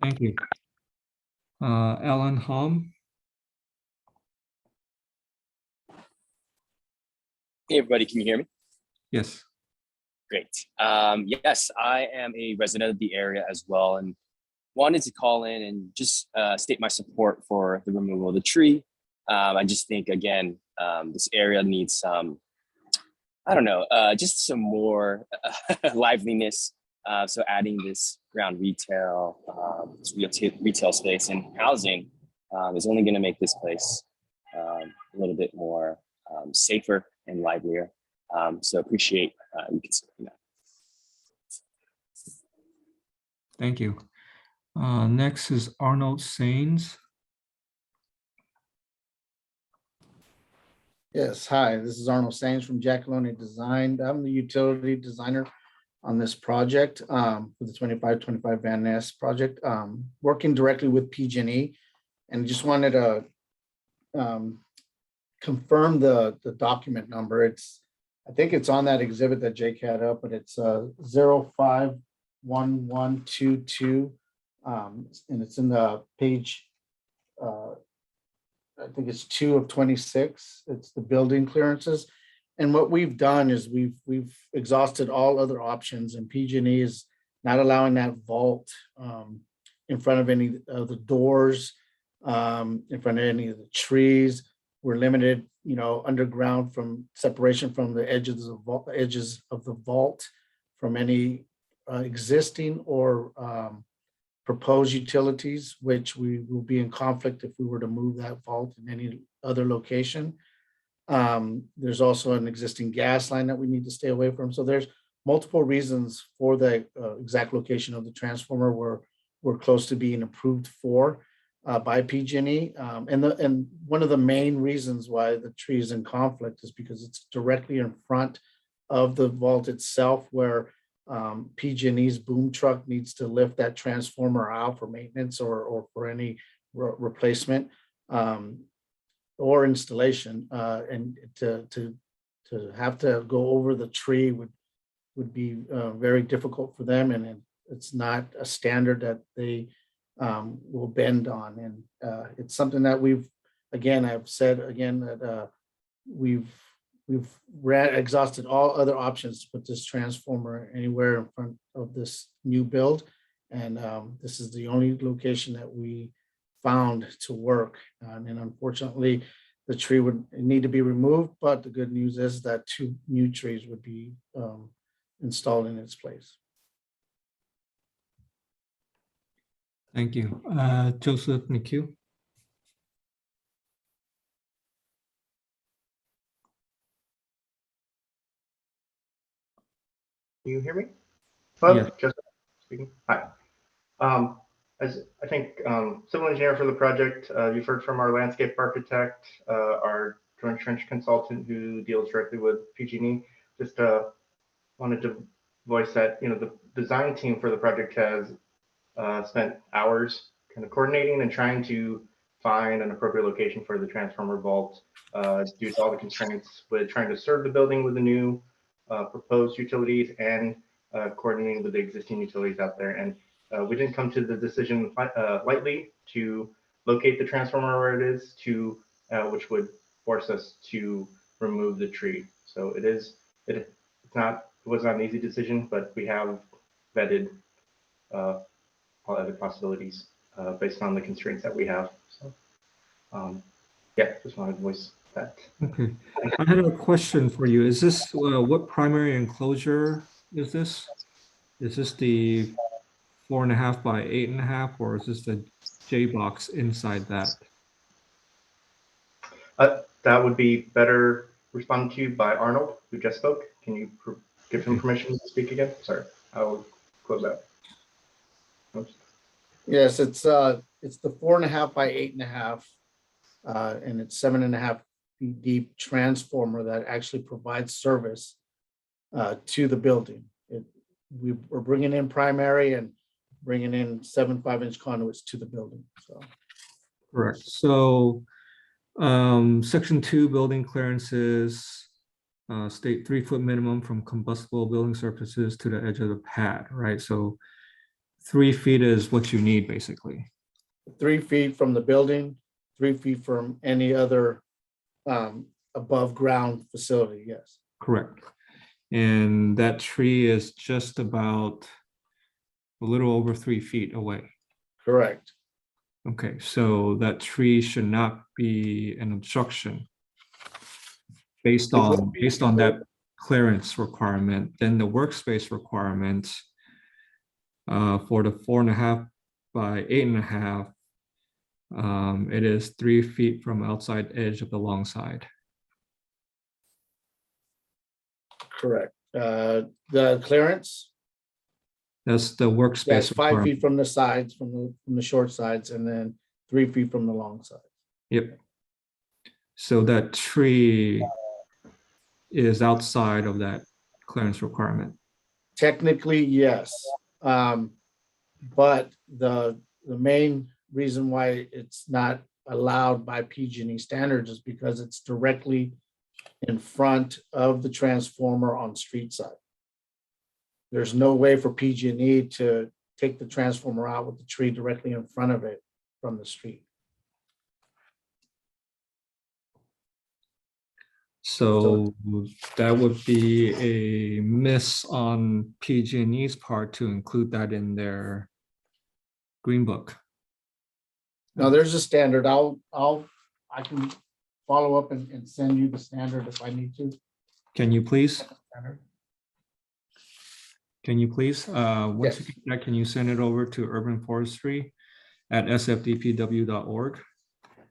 Thank you. Alan Hom. Hey everybody, can you hear me? Yes. Great. Yes, I am a resident of the area as well, and wanted to call in and just state my support for the removal of the tree. I just think, again, this area needs some I don't know, just some more liveliness. So adding this ground retail, retail space and housing is only going to make this place a little bit more safer and livelier. So appreciate you considering that. Thank you. Next is Arnold Sands. Yes, hi, this is Arnold Sands from Jackaloni Design. I'm the utility designer on this project for the 2525 Van Ness project, working directly with PG&E, and just wanted to confirm the document number. I think it's on that exhibit that Jake had up, but it's 051122, and it's in the page. I think it's 2 of 26. It's the building clearances. And what we've done is we've exhausted all other options, and PG&E is not allowing that vault in front of any of the doors, in front of any of the trees. We're limited, underground from separation from the edges of the vault from any existing or proposed utilities, which we will be in conflict if we were to move that vault in any other location. There's also an existing gas line that we need to stay away from. So there's multiple reasons for the exact location of the transformer we're close to being approved for by PG&E. And one of the main reasons why the tree is in conflict is because it's directly in front of the vault itself, where PG&E's boom truck needs to lift that transformer out for maintenance or for any replacement or installation, and to have to go over the tree would be very difficult for them, and it's not a standard that they will bend on. And it's something that I've said again that we've exhausted all other options to put this transformer anywhere in front of this new build. And this is the only location that we found to work. And unfortunately, the tree would need to be removed, but the good news is that 2 new trees would be installed in its place. Thank you. Joseph McHugh. Can you hear me? Hello, Yes. Joseph speaking. Hi. As I think civil engineer for the project, you've heard from our landscape architect, our joint trench consultant who deals directly with PG&E. Just wanted to voice that the design team for the project has spent hours kind of coordinating and trying to find an appropriate location for the transformer vault due to all the constraints with trying to serve the building with the new proposed utilities and coordinating with the existing utilities out there. And we didn't come to the decision lightly to locate the transformer where it is, which would force us to remove the tree. So it was not an easy decision, but we have vetted all other possibilities based on the constraints that we have. So yeah, just wanted to voice that. Okay, I had a question for you. Is this what primary enclosure is this? Is this the 4.5 by 8.5, or is this the J box inside that? That would be better responded to by Arnold, who just spoke. Can you give him permission to speak again? Sorry, I'll close out. Oops. Yes, it's the 4.5 by 8.5, and it's 7.5 feet deep transformer that actually provides service to the building. We're bringing in primary and bringing in 7 5-inch conduits to the building. So Correct. So section 2 building clearances state 3-foot minimum from combustible building surfaces to the edge of the pad, right? So 3 feet is what you need, basically. 3 feet from the building, 3 feet from any other above ground facility. Yes. Correct. And that tree is just about a little over 3 feet away. Correct. Okay, so that tree should not be an obstruction based on that clearance requirement. Then the workspace requirement for the 4.5 by 8.5, it is 3 feet from outside edge of the long side. Correct. The clearance, That's the workspace. that's 5 requirement. feet from the sides, from the short sides, and then 3 feet from the long side. Yep. So that tree is outside of that clearance requirement. Technically, yes. But the main reason why it's not allowed by PG&E standards is because it's directly in front of the transformer on street side. There's no way for PG&E to take the transformer out with the tree directly in front of it from the street. So that would be a miss on PG&E's part to include that in their green book. No, there's a standard. I can follow up and send you the standard if I need to. Can you please? Can you please? Once Yes. you get that, can you send it over to urbanforestry@sfdpw.org?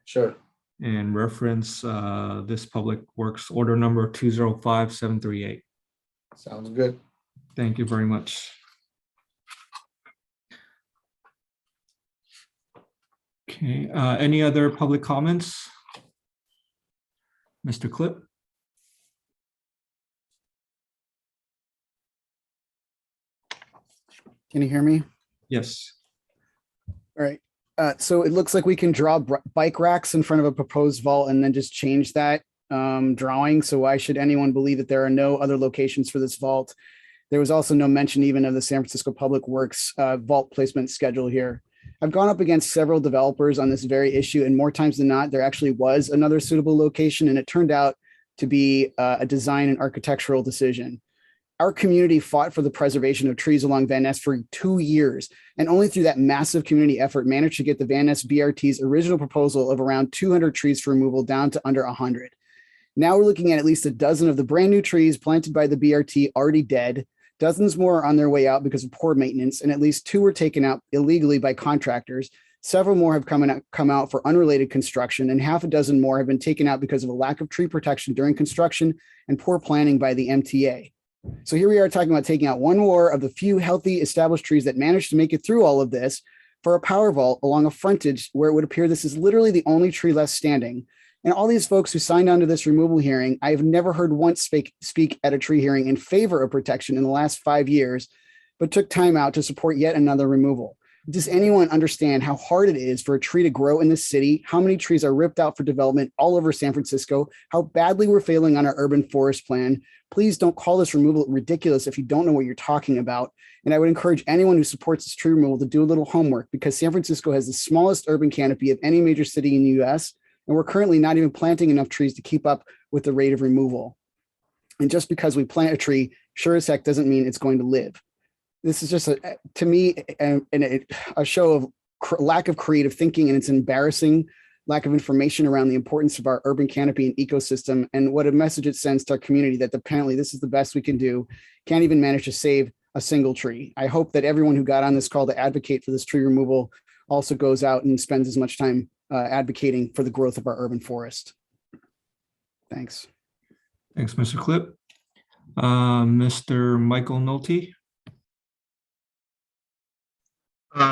Sure. And reference this Public Works Order number 205738. Sounds good. Thank you very much. Okay, any other public comments? Mr. Clip? Can you hear me? Yes. All right. So it looks like we can draw bike racks in front of a proposed vault and then just change that drawing. So why should anyone believe that there are no other locations for this vault? There was also no mention even of the San Francisco Public Works vault placement schedule here. I've gone up against several developers on this very issue, and more times than not, there actually was another suitable location, and it turned out to be a design and architectural decision. Our community fought for the preservation of trees along Van Ness for 2 years, and only through that massive community effort managed to get the Van Ness BRT's original proposal of around 200 trees for removal down to under 100. Now we're looking at least a dozen of the brand new trees planted by the BRT already dead. Dozens more are on their way out because of poor maintenance, and at least 2 were taken out illegally by contractors. Several more have come out for unrelated construction, and half a dozen more have been taken out because of a lack of tree protection during construction and poor planning by the MTA. So here we are talking about taking out one more of the few healthy established trees that managed to make it through all of this for a power vault along a frontage where it would appear this is literally the only tree left standing. And all these folks who signed on to this removal hearing, I have never heard once speak at a tree hearing in favor of protection in the last 5 years, but took time out to support yet another removal. Does anyone understand how hard it is for a tree to grow in this city? How many trees are ripped out for development all over San Francisco? How badly we're failing on our urban forest plan? Please don't call this removal ridiculous if you don't know what you're talking about. And I would encourage anyone who supports this tree removal to do a little homework, because San Francisco has the smallest urban canopy of any major city in the US, and we're currently not even planting enough trees to keep up with the rate of removal. And just because we plant a tree, sure as heck doesn't mean it's going to live. This is just, to me, a show of lack of creative thinking, and it's embarrassing lack of information around the importance of our urban canopy and ecosystem, and what a message it sends to our community that apparently this is the best we can do, can't even manage to save a single tree. I hope that everyone who got on this call to advocate for this tree removal also goes out and spends as much time advocating for the growth of our urban forest. Thanks. Thanks, Mr. Clip. Mr. Michael Nolte.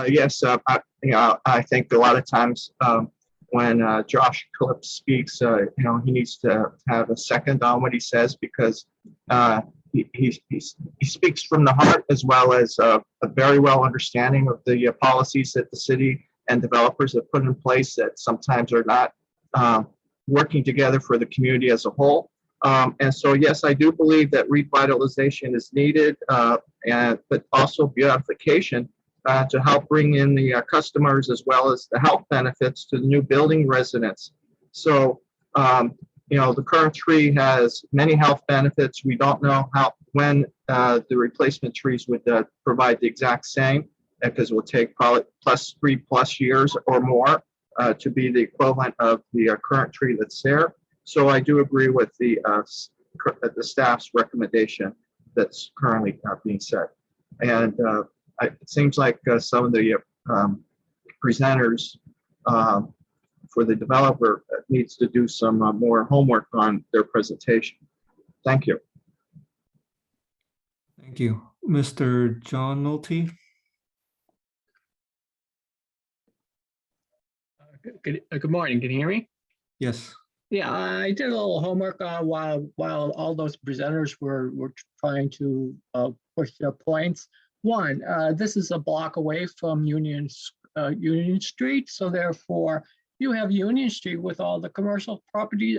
Yes, I think a lot of times when Josh Clip speaks, he needs to have a second on what he says, because he speaks from the heart, as well as a very well understanding of the policies that the city and developers have put in place that sometimes are not working together for the community as a whole. And so, yes, I do believe that revitalization is needed, but also beautification to help bring in the customers, as well as the health benefits to the new building residents. So, the current tree has many health benefits. We don't know when the replacement trees would provide the exact same, because it will take probably +3+ years or more to be the equivalent of the current tree that's there. So I do agree with the the staff's recommendation that's currently being set. And it seems like some of the presenters for the developer needs to do some more homework on their presentation. Thank you. Thank you. Mr. John Nolte? Good morning. Can you hear me? Yes. Yeah, I did a little homework while all those presenters were trying to push their points. One, this is a block away from Union Street, so therefore you have Union Street with all the commercial property,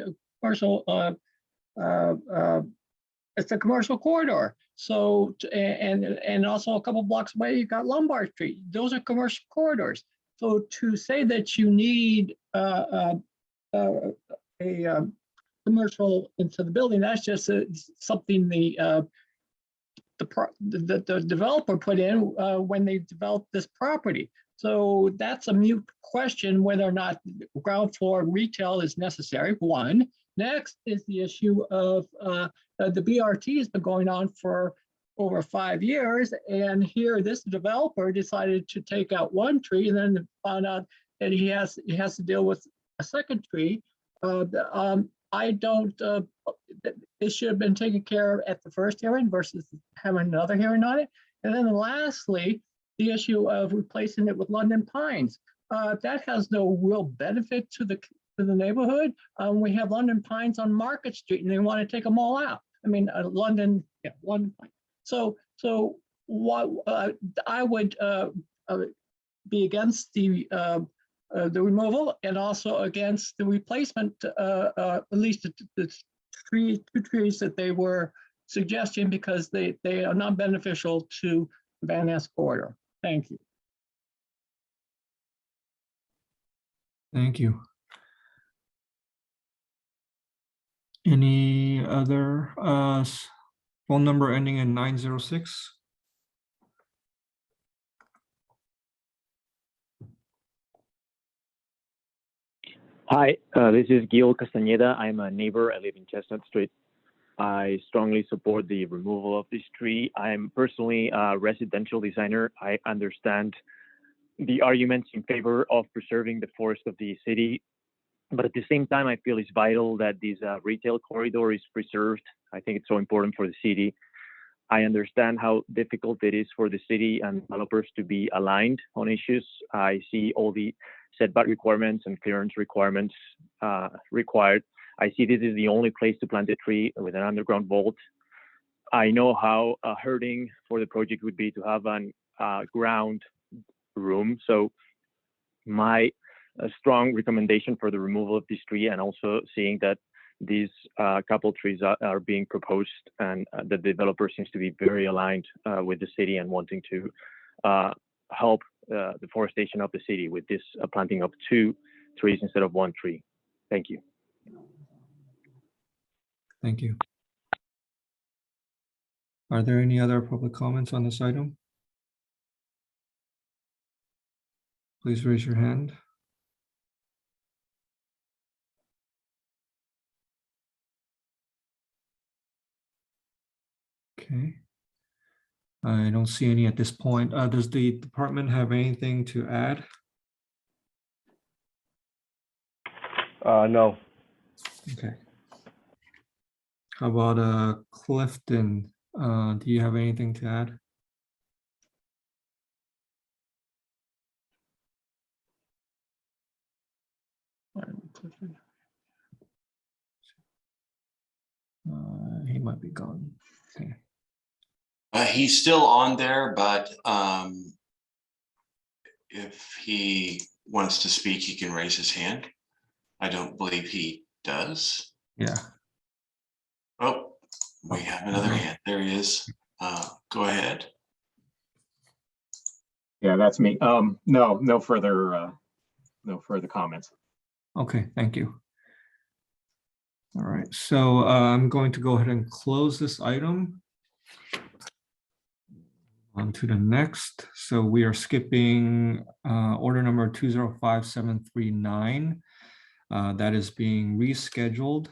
it's a commercial corridor. So and also a couple blocks away you got Lombard Street. Those are commercial corridors. So to say that you need a commercial into the building, that's just something the developer put in when they developed this property. So that's a moot question whether or not ground floor retail is necessary, one. Next is the issue of the BRT has been going on for over 5 years, and here this developer decided to take out one tree and then found out that he has to deal with a second tree. I don't, it should have been taken care of at the first hearing versus having another hearing on it. And then lastly, the issue of replacing it with London Pines. That has no real benefit to the neighborhood. We have London Pines on Market Street and they want to take them all out. I mean, London Pines. So what I would be against the removal and also against the replacement, at least the two trees that they were suggesting, because they are not beneficial to Van Ness corridor. Thank you. Thank you. Any other phone number ending in 906? Hi, this is Gil Castañeda. I'm a neighbor. I live in Chestnut Street. I strongly support the removal of this tree. I'm personally a residential designer. I understand the arguments in favor of preserving the forest of the city, but at the same time, I feel it's vital that this retail corridor is preserved. I think it's so important for the city. I understand how difficult it is for the city and developers to be aligned on issues. I see all the setback requirements and clearance requirements required. I see this is the only place to plant a tree with an underground vault. I know how hurting for the project would be to have an ground room. So my strong recommendation for the removal of this tree, and also seeing that these couple trees are being proposed, and the developer seems to be very aligned with the city and wanting to help the deforestation of the city with this planting of 2 trees instead of 1 tree. Thank you. Thank you. Are there any other public comments on this item? Please raise your hand. Okay. I don't see any at this point. Does the department have anything to add? No. Okay. How about Clifton? Do you have anything to add? He might be gone. Okay. He's still on there, but if he wants to speak, he can raise his hand. I don't believe he does. Yeah. Oh, we have another hand. There he is. Go ahead. Yeah, that's me. No further comments. Okay, thank you. All right, so I'm going to go ahead and close this item. On to the next. So we are skipping order number 205739. That is being rescheduled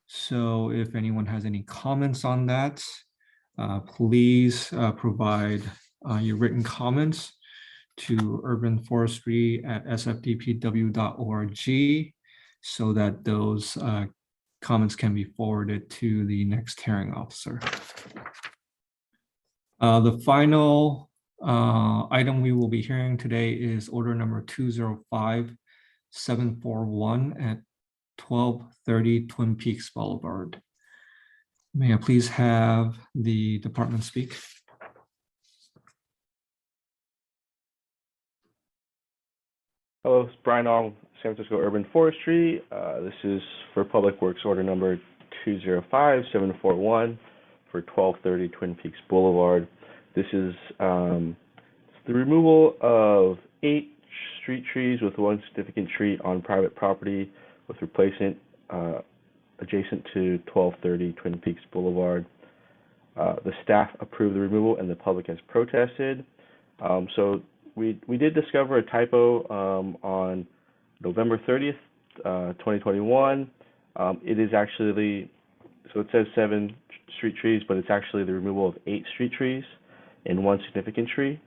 So if anyone has any comments on that, please provide your written comments to urbanforestry@sfdpw.org so that those comments can be forwarded to the next hearing officer. The final item we will be hearing today is order number 205741 at 1230 Twin Peaks Boulevard. May I please have the department speak? Hello, it's Brian Arnold, San Francisco Urban Forestry. This is for Public Works order number 205741 for 1230 Twin Peaks Boulevard. This is the removal of 8 street trees with 1 significant tree on private property with replacement adjacent to 1230 Twin Peaks Boulevard. The staff approved the removal and the public has protested. So we did discover a typo on November 30th, 2021. It is actually, so it says 7 street trees, but it's actually the removal of 8 street trees and 1 significant tree.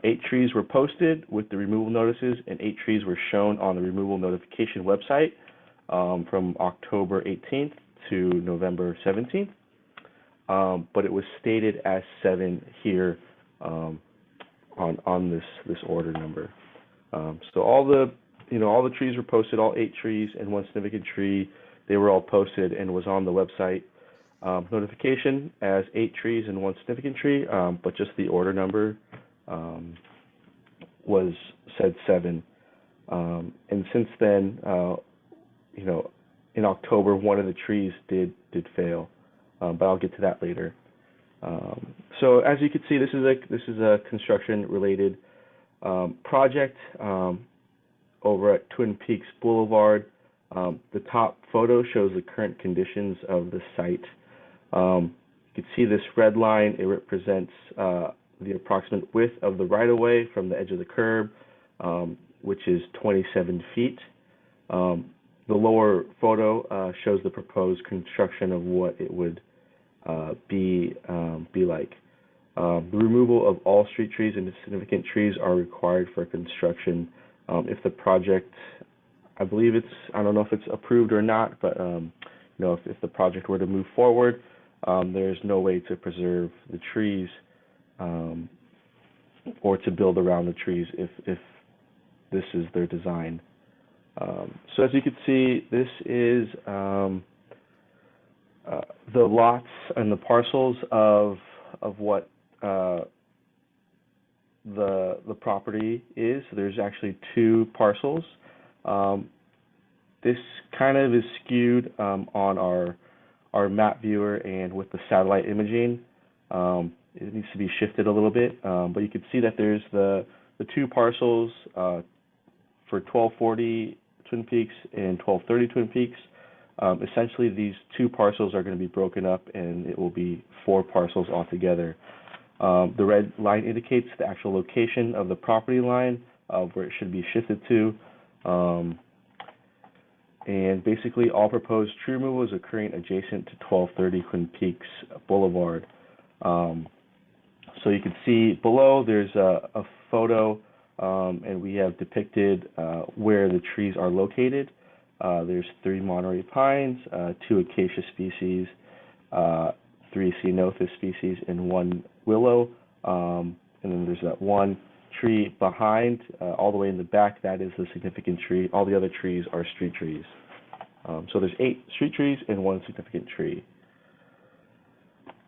8 trees were posted with the removal notices, and 8 trees were shown on the removal notification website from October 18th to November 17th. But it was stated as 7 here on this order number. So all the trees were posted, all 8 trees and 1 significant tree. They were all posted and was on the website notification as 8 trees and 1 significant tree, but just the order number was said 7. And since then, in October, 1 of the trees did fail, but I'll get to that later. So as you can see, this is a construction-related project over at Twin Peaks Boulevard. The top photo shows the current conditions of the site. You can see this red line. It represents the approximate width of the right-of-way from the edge of the curb, which is 27 feet. The lower photo shows the proposed construction of what it would be like. The removal of all street trees and significant trees are required for construction. If the project, I believe I don't know if it's approved or not, but if the project were to move forward, there's no way to preserve the trees or to build around the trees if this is their design. So as you can see, this is the lots and the parcels of what the property is. There's actually 2 parcels. This kind of is skewed on our map viewer and with the satellite imaging. It needs to be shifted a little bit, but you can see that there's the 2 parcels for 1240 Twin Peaks and 1230 Twin Peaks. Essentially, these 2 parcels are going to be broken up, and it will be 4 parcels altogether. The red line indicates the actual location of the property line of where it should be shifted to. And basically, all proposed tree removal is occurring adjacent to 1230 Twin Peaks Boulevard. So you can see below there's a photo, and we have depicted where the trees are located. There's 3 Monterey pines, 2 acacia species, 3 ceanothus species, and 1 willow. And then there's that 1 tree behind, all the way in the back. That is the significant tree. All the other trees are street trees. So there's 8 street trees and 1 significant tree.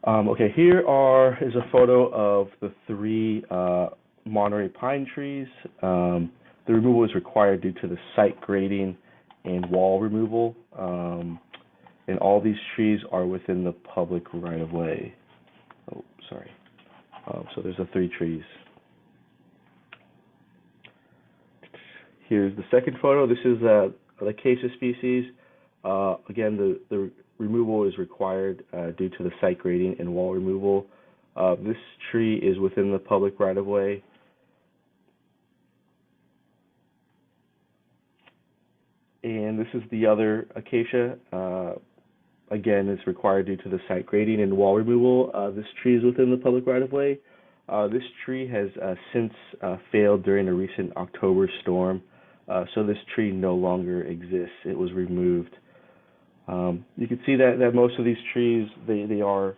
Okay, here is a photo of the 3 Monterey pine trees. The removal is required due to the site grading and wall removal, and all these trees are within the public right-of-way. Oh, sorry. So there's the 3 trees. Here's the second photo. This is the acacia species. Again, the removal is required due to the site grading and wall removal. This tree is within the public right-of-way. And this is the other acacia. again, is required due to the site grading and wall removal. This tree is within the public right-of-way. This tree has since failed during a recent October storm, so this tree no longer exists. It was removed. You can see that most of these trees, they are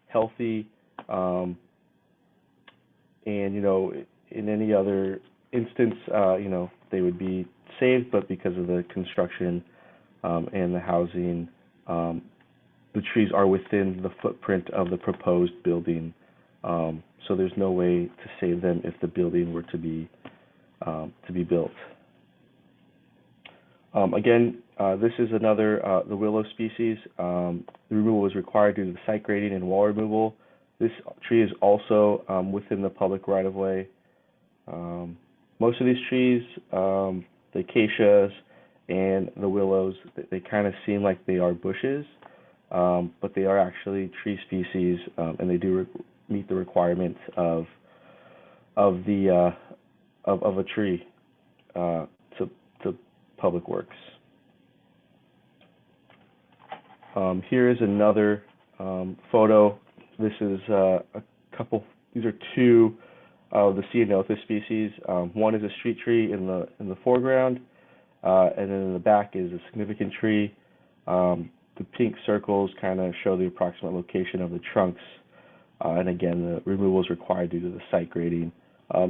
healthy, and in any other instance, they would be saved, but because of the construction and the housing, the trees are within the footprint of the proposed building, so there's no way to save them if the building were to be built. Again, this is another the willow species. The removal was required due to the site grading and wall removal. This tree is also within the public right-of-way. Most of these trees, the acacias and the willows, they kind of seem like they are bushes, but they are actually tree species, and they do meet the requirements of a tree to public works. Here is another photo. This is these are two of the Ceanothus species. One is a street tree in the foreground, and then in the back is a significant tree. The pink circles kind of show the approximate location of the trunks, and again, the removal is required due to the site grading.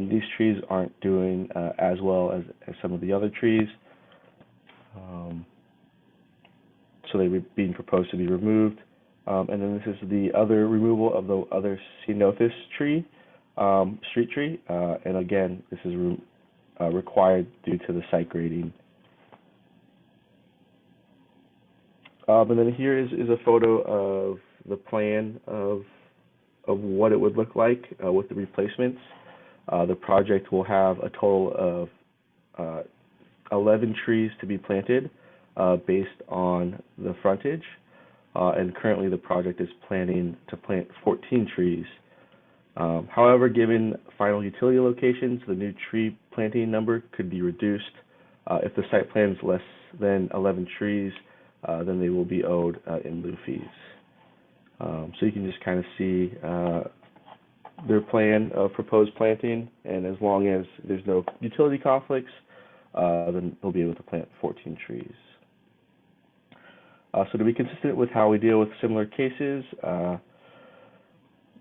These trees aren't doing as well as some of the other trees, so they're being proposed to be removed. And then this is the other removal of the other Ceanothus tree, street tree, and again, this is required due to the site grading. And then here is a photo of the plan of what it would look like with the replacements. The project will have a total of 11 trees to be planted based on the frontage. And currently the project is planning to plant 14 trees. However, given final utility locations, the new tree planting number could be reduced. If the site plan is less than 11 trees, then they will be owed in lieu fees. So you can just kind of see their plan of proposed planting, and as long as there's no utility conflicts, then they'll be able to plant 14 trees. So to be consistent with how we deal with similar cases,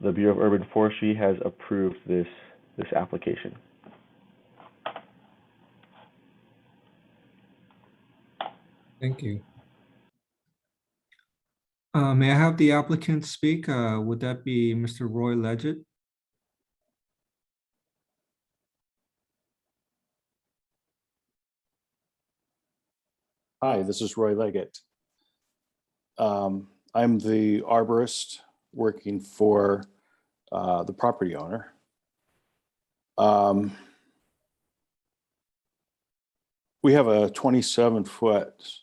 the Bureau of Urban Forestry has approved this application. Thank you. May I have the applicant speak? Would that be Mr. Roy Leggett? Hi, this is Roy Leggett. I'm the arborist working for the property owner. We have a 27-foot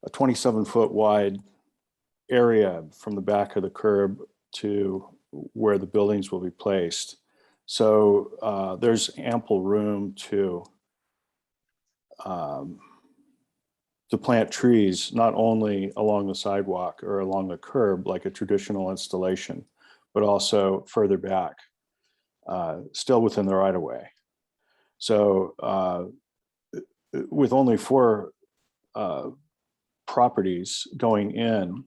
a 27-foot wide area from the back of the curb to where the buildings will be placed. So there's ample room to plant trees, not only along the sidewalk or along the curb like a traditional installation, but also further back, still within the right of way. So with only 4 properties going in,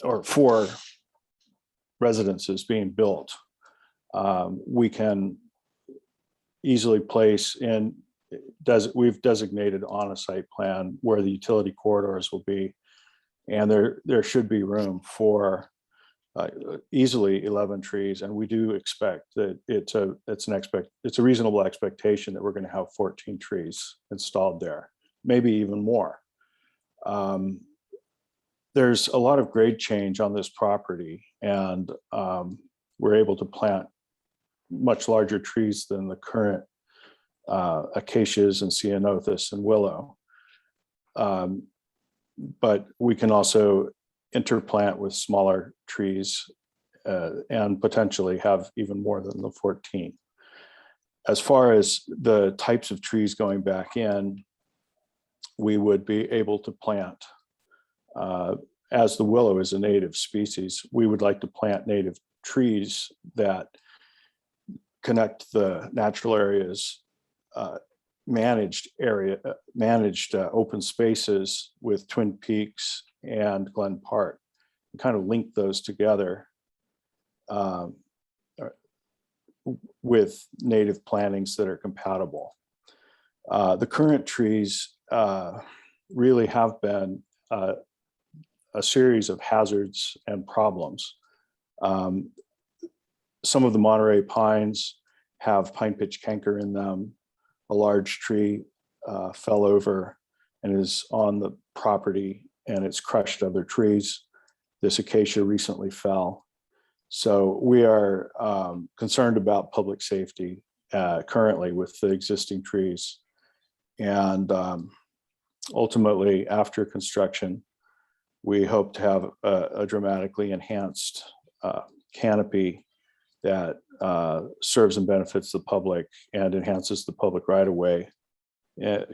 or 4 residences being built, we can easily place in, we've designated on a site plan where the utility corridors will be, and there should be room for easily 11 trees, and we do expect that it's a reasonable expectation that we're going to have 14 trees installed there, maybe even more. There's a lot of grade change on this property, and we're able to plant much larger trees than the current acacias and ceanothus and willow. But we can also interplant with smaller trees and potentially have even more than the 14. As far as the types of trees going back in, we would be able to plant, as the willow is a native species, we would like to plant native trees that connect the natural areas, managed open spaces with Twin Peaks and Glen Park, and kind of link those together with native plantings that are compatible. The current trees really have been a series of hazards and problems. Some of the Monterey pines have pine pitch canker in them. A large tree fell over and is on the property, and it's crushed other trees. This acacia recently fell. So we are concerned about public safety currently with the existing trees. And ultimately, after construction, we hope to have a dramatically enhanced canopy that serves and benefits the public and enhances the public right of way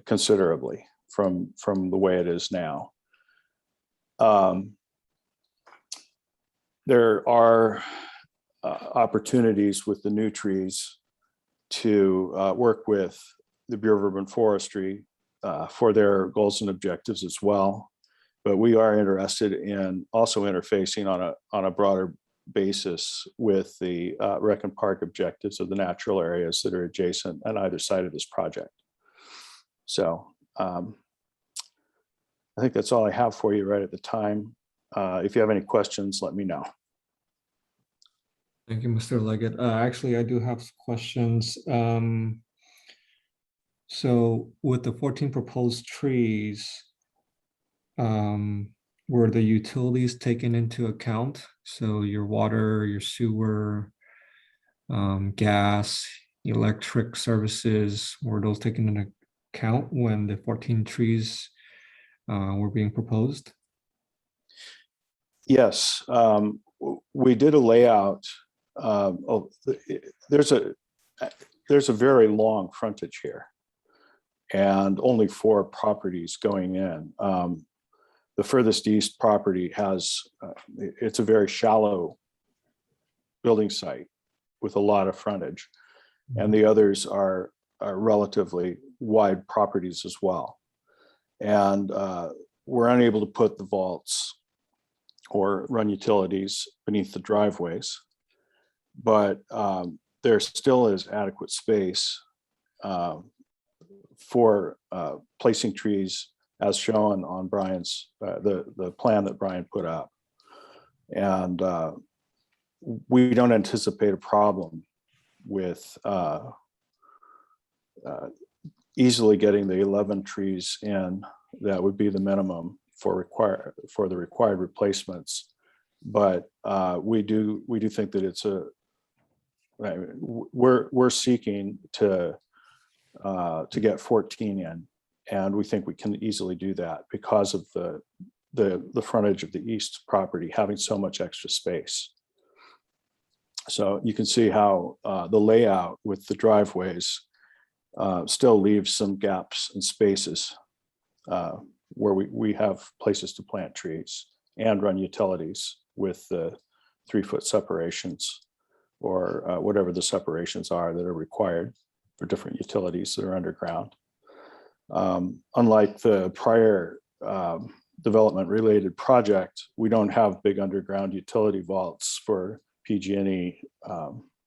considerably from the way it is now. There are opportunities with the new trees to work with the Bureau of Urban Forestry for their goals and objectives as well. But we are interested in also interfacing on a broader basis with the rec and park objectives of the natural areas that are adjacent on either side of this project. So I think that's all I have for you right at the time. If you have any questions, let me know. Thank you, Mr. Leggett. Actually, I do have some questions. So with the 14 proposed trees, were the utilities taken into account? So your water, your sewer, gas, electric services, were those taken into account when the 14 trees were being proposed? Yes, we did a layout. There's a very long frontage here and only 4 properties going in. The furthest east property has, it's a very shallow building site with a lot of frontage, and the others are relatively wide properties as well. And we're unable to put the vaults or run utilities beneath the driveways, but there still is adequate space for placing trees as shown on Brian's, the plan that Brian put up. And we don't anticipate a problem with easily getting the 11 trees in. That would be the minimum for the required replacements. But we do think that it's we're seeking to get 14 in, and we think we can easily do that because of the frontage of the east property having so much extra space. So you can see how the layout with the driveways still leaves some gaps and spaces where we have places to plant trees and run utilities with the 3-foot separations or whatever the separations are that are required for different utilities that are underground. Unlike the prior development related project, we don't have big underground utility vaults for PG&E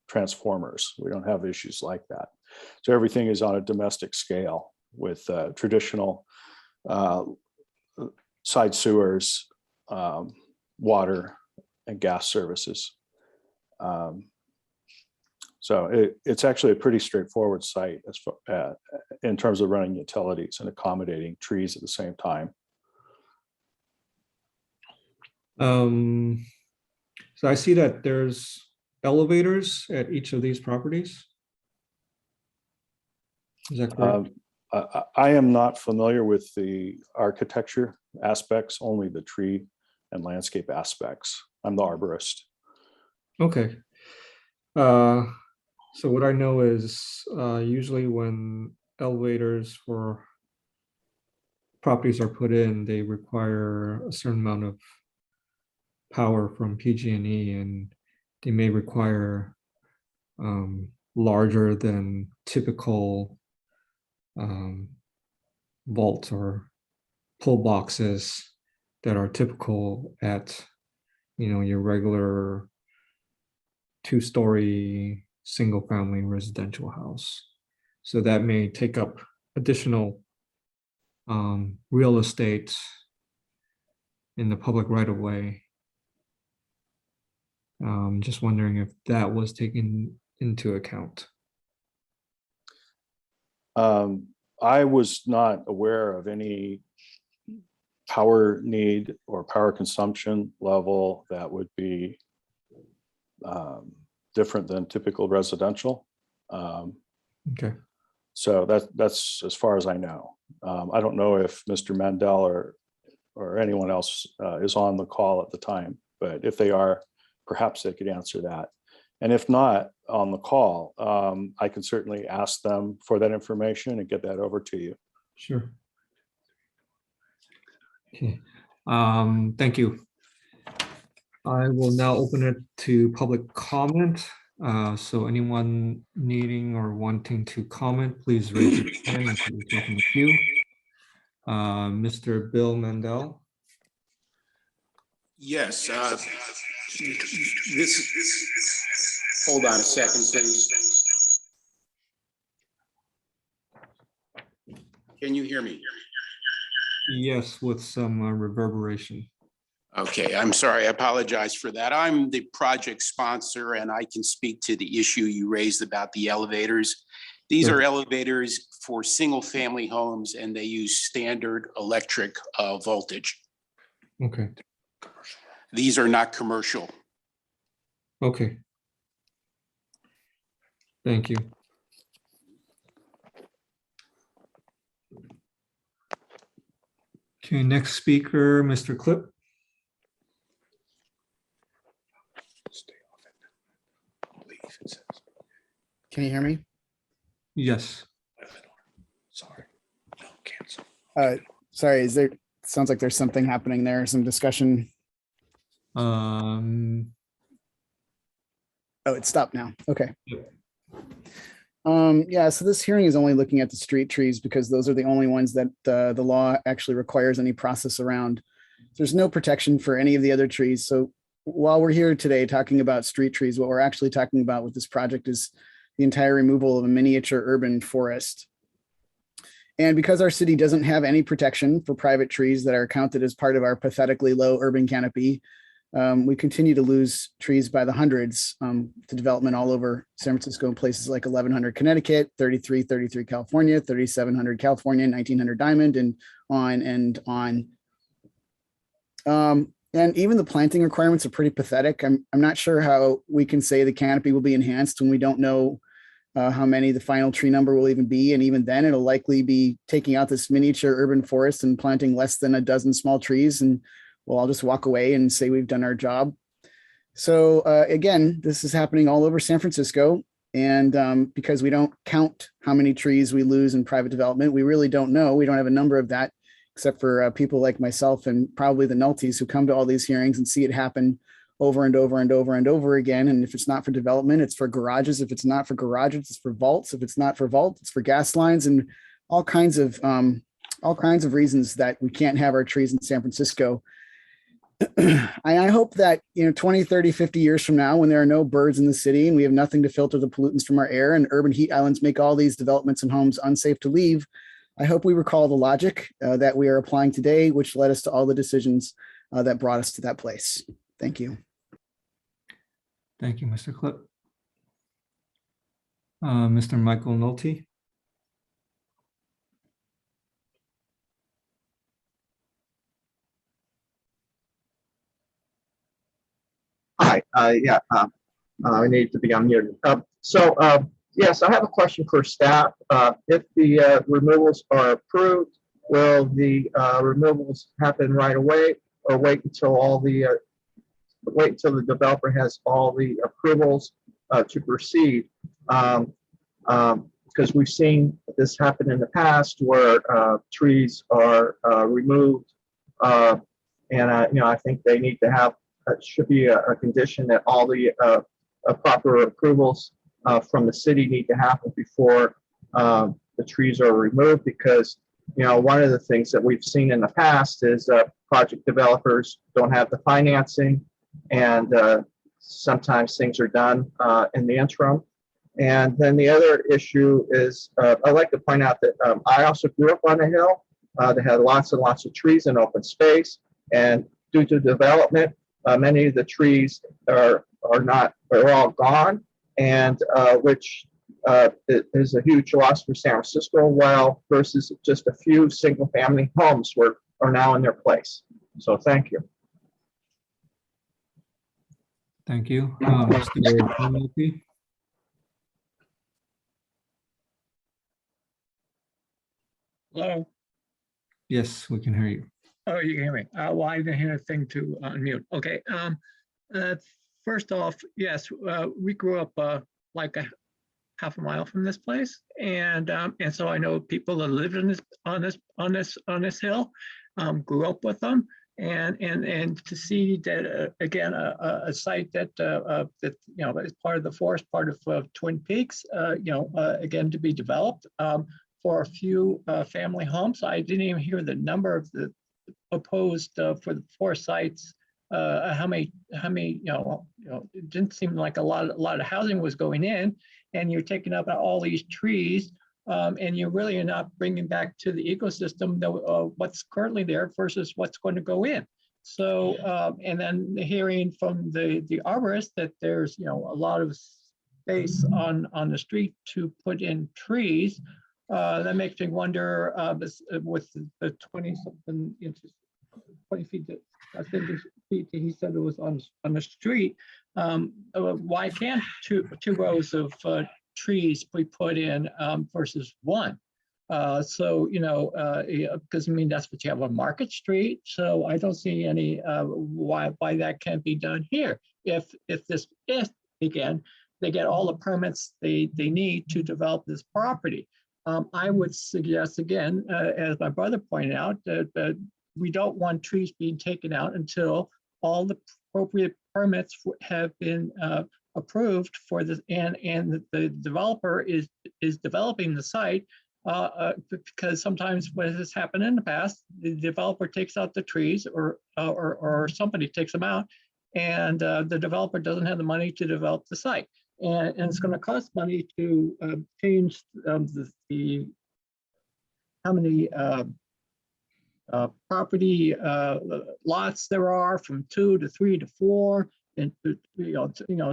transformers. We don't have issues like that. So everything is on a domestic scale with traditional side sewers, water and gas services. So it's actually a pretty straightforward site as far, in terms of running utilities and accommodating trees at the same time. So I see that there's elevators at each of these properties. Is that correct? I am not familiar with the architecture aspects, only the tree and landscape aspects. I'm the arborist. Okay. So what I know is usually when elevators for properties are put in, they require a certain amount of power from PG&E, and they may require larger than typical vaults or pull boxes that are typical at your regular two-story single family residential house. So that may take up additional real estate in the public right of way. Just wondering if that was taken into account. I was not aware of any power need or power consumption level that would be different than typical residential. Okay. So that's as far as I know. I don't know if Mr. Mandel or anyone else is on the call at the time, but if they are, perhaps they could answer that. And if not on the call, I can certainly ask them for that information and get that over to you. Sure. Okay. Thank you. I will now open it to public comment. So anyone needing or wanting to comment, please raise your hand and put yourself in the queue. Mr. Bill Mandel. Yes. Hold on a second, please. Can you hear me? Yes, with some reverberation. Okay, I'm sorry. I apologize for that. I'm the project sponsor and I can speak to the issue you raised about the elevators. These Sure. are elevators for single family homes and they use standard electric voltage. Okay. These are not commercial. Okay. Thank you. Okay, next speaker, Mr. Clip. Can you hear me? Yes. Sorry. No, cancel. Sorry, sounds like there's something happening there, some discussion. Oh, it stopped now. Okay. Yeah, so this hearing is only looking at the street trees because those are the only ones that the law actually requires any process around. There's no protection for any of the other trees. So while we're here today talking about street trees, what we're actually talking about with this project is the entire removal of a miniature urban forest. And because our city doesn't have any protection for private trees that are counted as part of our pathetically low urban canopy, we continue to lose trees by the hundreds to development all over San Francisco in places like 1100 Connecticut, 3333 California, 3700 California, 1900 Diamond, and on and on. And even the planting requirements are pretty pathetic. I'm not sure how we can say the canopy will be enhanced when we don't know how many the final tree number will even be. And even then it'll likely be taking out this miniature urban forest and planting less than a dozen small trees. And well, I'll just walk away and say we've done our job. So again, this is happening all over San Francisco. And because we don't count how many trees we lose in private development, we really don't know. We don't have a number of that, except for people like myself and probably the Nulties who come to all these hearings and see it happen over and over and over and over again. And if it's not for development, it's for garages. If it's not for garages, it's for vaults. If it's not for vaults, it's for gas lines and all kinds of reasons that we can't have our trees in San Francisco. I hope that 20, 30, 50 years from now, when there are no birds in the city and we have nothing to filter the pollutants from our air and urban heat islands make all these developments and homes unsafe to leave, I hope we recall the logic that we are applying today, which led us to all the decisions that brought us to that place. Thank you. Thank you, Mr. Clip. Mr. Michael Nolte. Hi, I need to be unmuted. Yes, I have a question for staff. If the removals are approved, will the removals happen right away or wait until the developer has all the approvals to proceed? Because we've seen this happen in the past where trees are removed, and I think they need to have should be a condition that all the proper approvals from the city need to happen before the trees are removed. Because one of the things that we've seen in the past is project developers don't have the financing, and sometimes things are done in the interim. And then the other issue is, I'd like to point out that I also grew up on a hill that had lots and lots of trees and open space. And due to development, many of the trees are all gone, and which is a huge loss for San Francisco, while versus just a few single-family homes are now in their place. So thank you. Thank you. Mr. Penalty? Hello? Yes, we can hear you. Oh, you can hear me. Well, I didn't hear a thing to unmute. Okay. First off, yes, we grew up like a half a mile from this place, and so I know people that live on this hill, grew up with them, and to see that again a site that is part of the forest, part of Twin Peaks, again to be developed for a few family homes. I didn't even hear the number of the proposed for the 4 sites. How many? It didn't seem like a lot of housing was going in, and you're taking up all these trees, and you really are not bringing back to the ecosystem what's currently there versus what's going to go in. So, and then hearing from the arborist that there's a lot of space on the street to put in trees. That makes me wonder, with the 20-something inches, 20 feet, I think he said it was on the street. Why can't two rows of trees be put in versus one? So because I mean that's what you have on Market Street. So I don't see any why that can't be done here. If again they get all the permits they need to develop this property. I would suggest again, as my brother pointed out, that we don't want trees being taken out until all the appropriate permits have been approved for this, and the developer is developing the site. Because sometimes what has happened in the past, the developer takes out the trees, or somebody takes them out, and the developer doesn't have the money to develop the site. And it's going to cost money to change the how many property lots there are from 2 to 3 to 4, and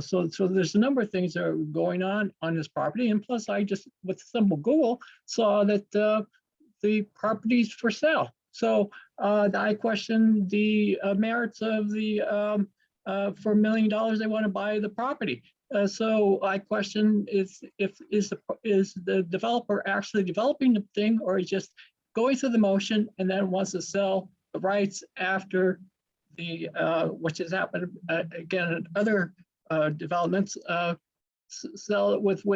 so there's a number of things that are going on this property. And plus, I just with simple Google saw that the property's for sale. So I question the merits of the for $1 million they want to buy the property. So I question is the developer actually developing the thing, or is just going through the motion and then wants to sell the rights after the which has happened again in other developments, sell it with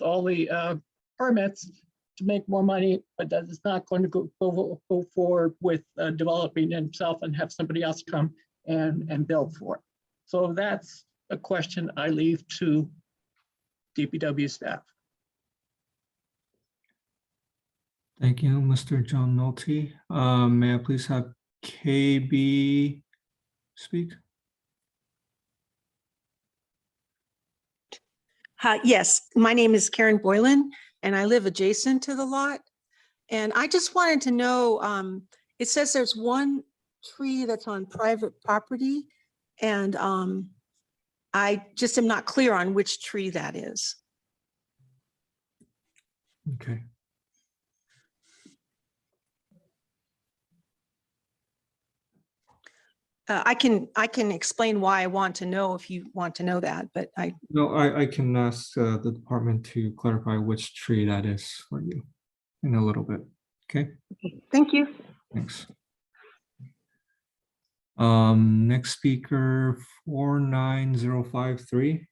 all the permits to make more money, but that is not going to go forward with developing himself and have somebody else come and build for it. So that's a question I leave to DPW staff. Thank you, Mr. John Nolte. May I please have KB speak? Yes, my name is Karen Boylan, and I live adjacent to the lot. And I just wanted to know, it says there's one tree that's on private property, and I just am not clear on which tree that is. Okay. I can explain why I want to know if you want to know that, but I can ask the department to clarify which tree that is for you in a little bit. Okay. Thank you. Thanks. Next speaker, 49053.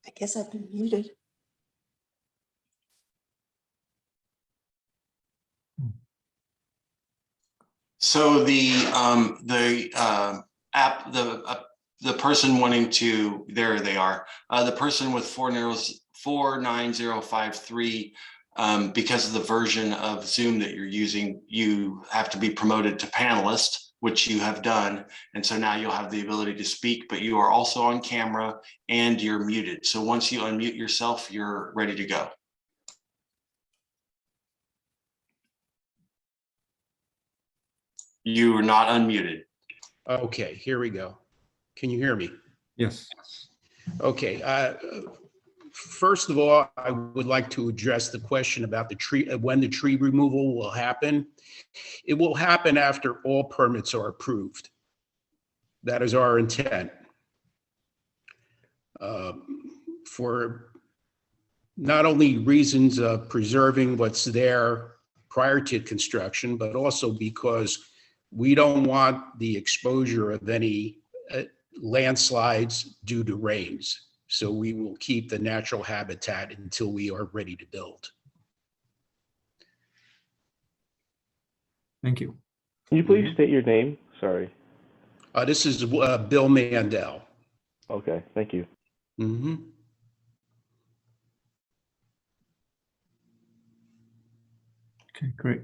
I guess I've been muted. So the person wanting to, there they are. The person with 49053, because of the version of Zoom that you're using, you have to be promoted to panelist, which you have done. And so now you'll have the ability to speak, but you are also on camera and you're muted. So once you unmute yourself, you're ready to go. You are not unmuted. Okay, here we go. Can you hear me? Yes. Okay. First of all, I would like to address the question about the tree, when the tree removal will happen. It will happen after all permits are approved. That is our intent. For not only reasons of preserving what's there prior to construction, but also because we don't want the exposure of any landslides due to rains. So we will keep the natural habitat until we are ready to build. Thank you. Can you please state your name? Sorry. This is Bill Mandel. Okay, thank you. Mm-hmm. Okay, great.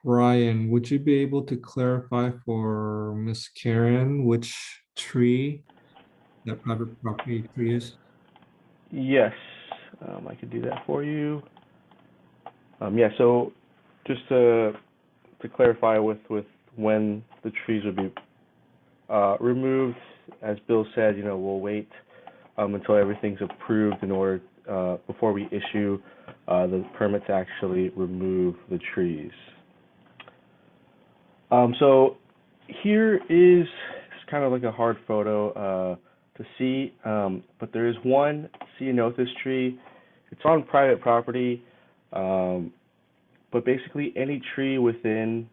Brian, would you be able to clarify for Miss Karen which tree that private property tree is? Yes, I could do that for you. Yeah, so just to clarify with when the trees would be removed, as Bill said, we'll wait until everything's approved in order before we issue the permit to actually remove the trees. So here is kind of like a hard photo to see, but there is one ceanothus tree. It's on private property, but basically any tree within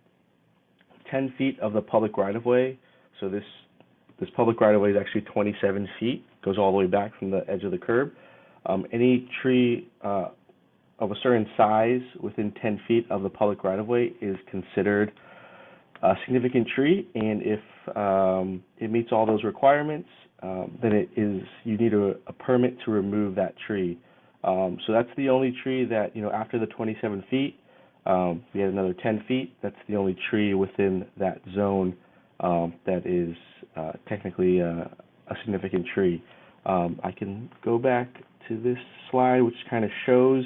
10 feet of the public right-of-way. So this public right-of-way is actually 27 feet, goes all the way back from the edge of the curb. Any tree of a certain size within 10 feet of the public right-of-way is considered a significant tree, and if it meets all those requirements, then you need a permit to remove that tree. So that's the only tree that, after the 27 feet, we had another 10 feet. That's the only tree within that zone that is technically a significant tree. I can go back to this slide, which kind of shows.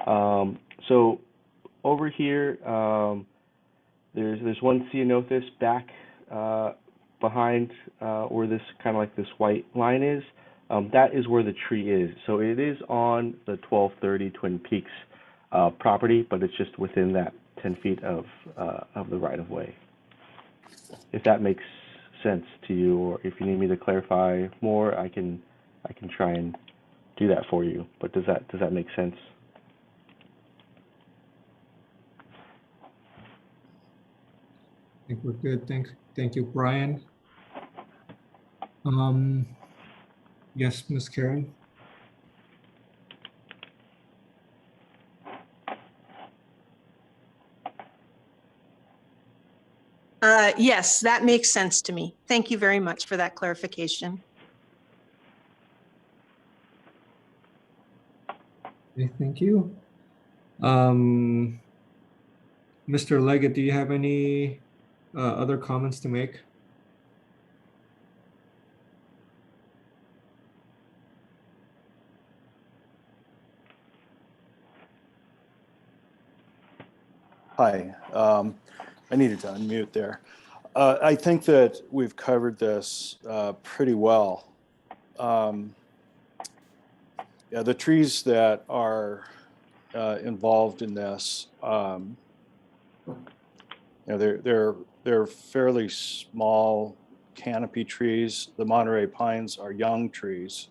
So over here, there's one ceanothus back behind where this kind of like this white line is. That is where the tree is. So it is on the 1230 Twin Peaks property, but it's just within that 10 feet of the right-of-way. If that makes sense to you, or if you need me to clarify more, I can try and do that for you. But does that make sense? I think we're good. Thank you, Brian. Yes, Miss Karen. Yes, that makes sense to me. Thank you very much for that clarification. Okay, thank you. Mr. Leggett, do you have any other comments to make? Hi, I needed to unmute there. I think that we've covered this pretty well. Yeah, the trees that are involved in this, they're fairly small canopy trees. The Monterey pines are young trees,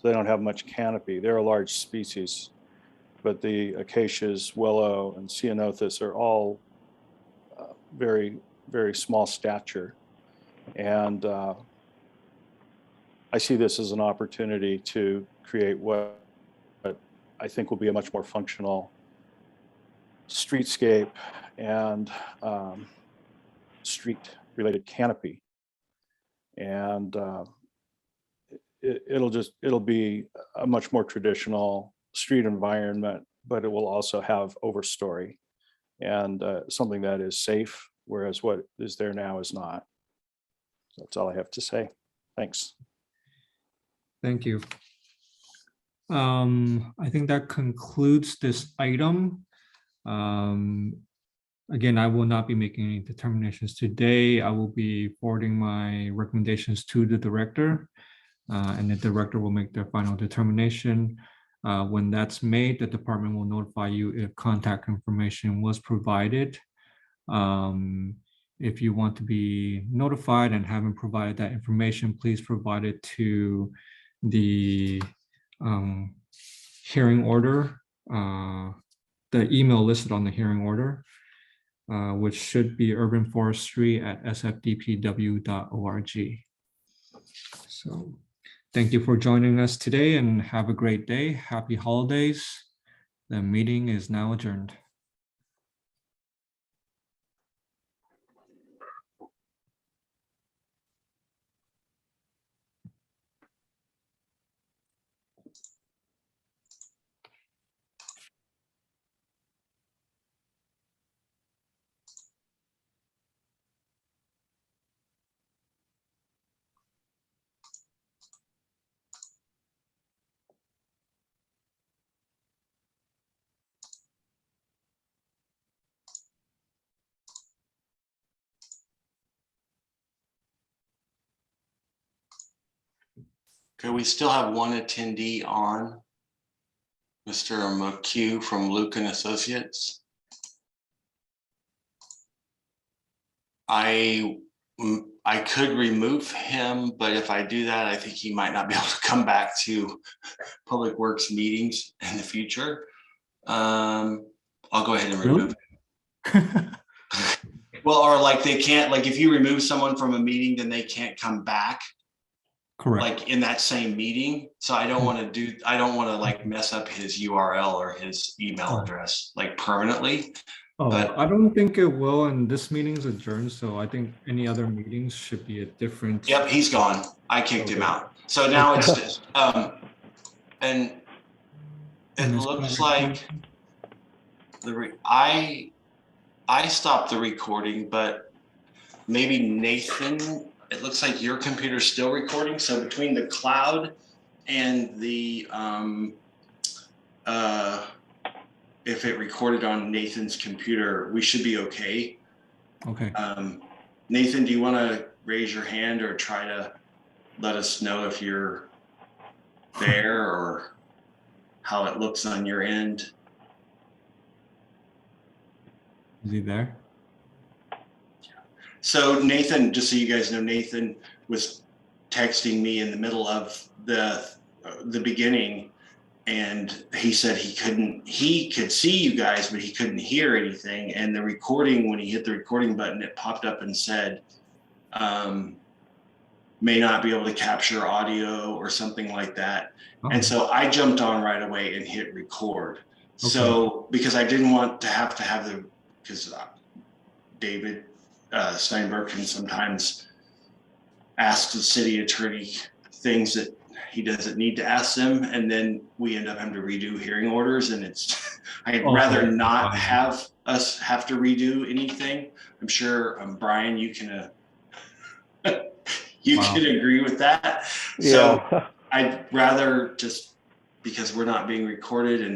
so they don't have much canopy. They're a large species, but the acacias, willow, and ceanothus are all very, very small stature. And I see this as an opportunity to create what I think will be a much more functional streetscape and street-related canopy. And it'll be a much more traditional street environment, but it will also have overstory and something that is safe, whereas what is there now is not. That's all I have to say. Thanks. Thank you. I think that concludes this item. Again, I will not be making any determinations today. I will be forwarding my recommendations to the director, and the director will make their final determination. When that's made, the department will notify you if contact information was provided. If you want to be notified and haven't provided that information, please provide it to the hearing order, the email listed on the hearing order, which should be urbanforestry@sfdpw.org. So thank you for joining us today and have a great day. Happy holidays. The meeting is now adjourned. Okay, we still have one attendee on, Mr. McHugh from Luke and Associates. I could remove him, but if I do that, I think he might not be able to come back to Public Works meetings in the future. I'll go ahead and remove him. Well, or like they can't, like if you remove someone from a meeting, then they can't come back. Correct. Like in that same meeting. So I don't want to like mess up his URL or his email address like permanently. Oh, But I don't think it will, and this meeting's adjourned, so I think any other meetings should be a different. yep, he's gone. I kicked him Okay. out. So now it's just, and it this looks conversation- like I stopped the recording, but maybe Nathan, it looks like your computer's still recording. So between the cloud and the if it recorded on Nathan's computer, we should be okay. Okay. Nathan, do you want to raise your hand or try to let us know if you're there or how it looks on your end? Is he there? So Nathan, just so you guys know, Nathan was texting me in the middle of the beginning, and he said he could see you guys, but he couldn't hear anything. And the recording, when he hit the recording button, it popped up and said, may not be able to capture audio or something like that. Oh. And so I jumped on right away and hit record. Okay. So because I didn't want to have because David Steinberg can sometimes ask the city attorney things that he doesn't need to ask them, and then we end up having to redo hearing orders, and it's I'd rather not have us have to redo anything. I'm sure Brian, you can can agree with that. So I'd rather just, because we're not being recorded and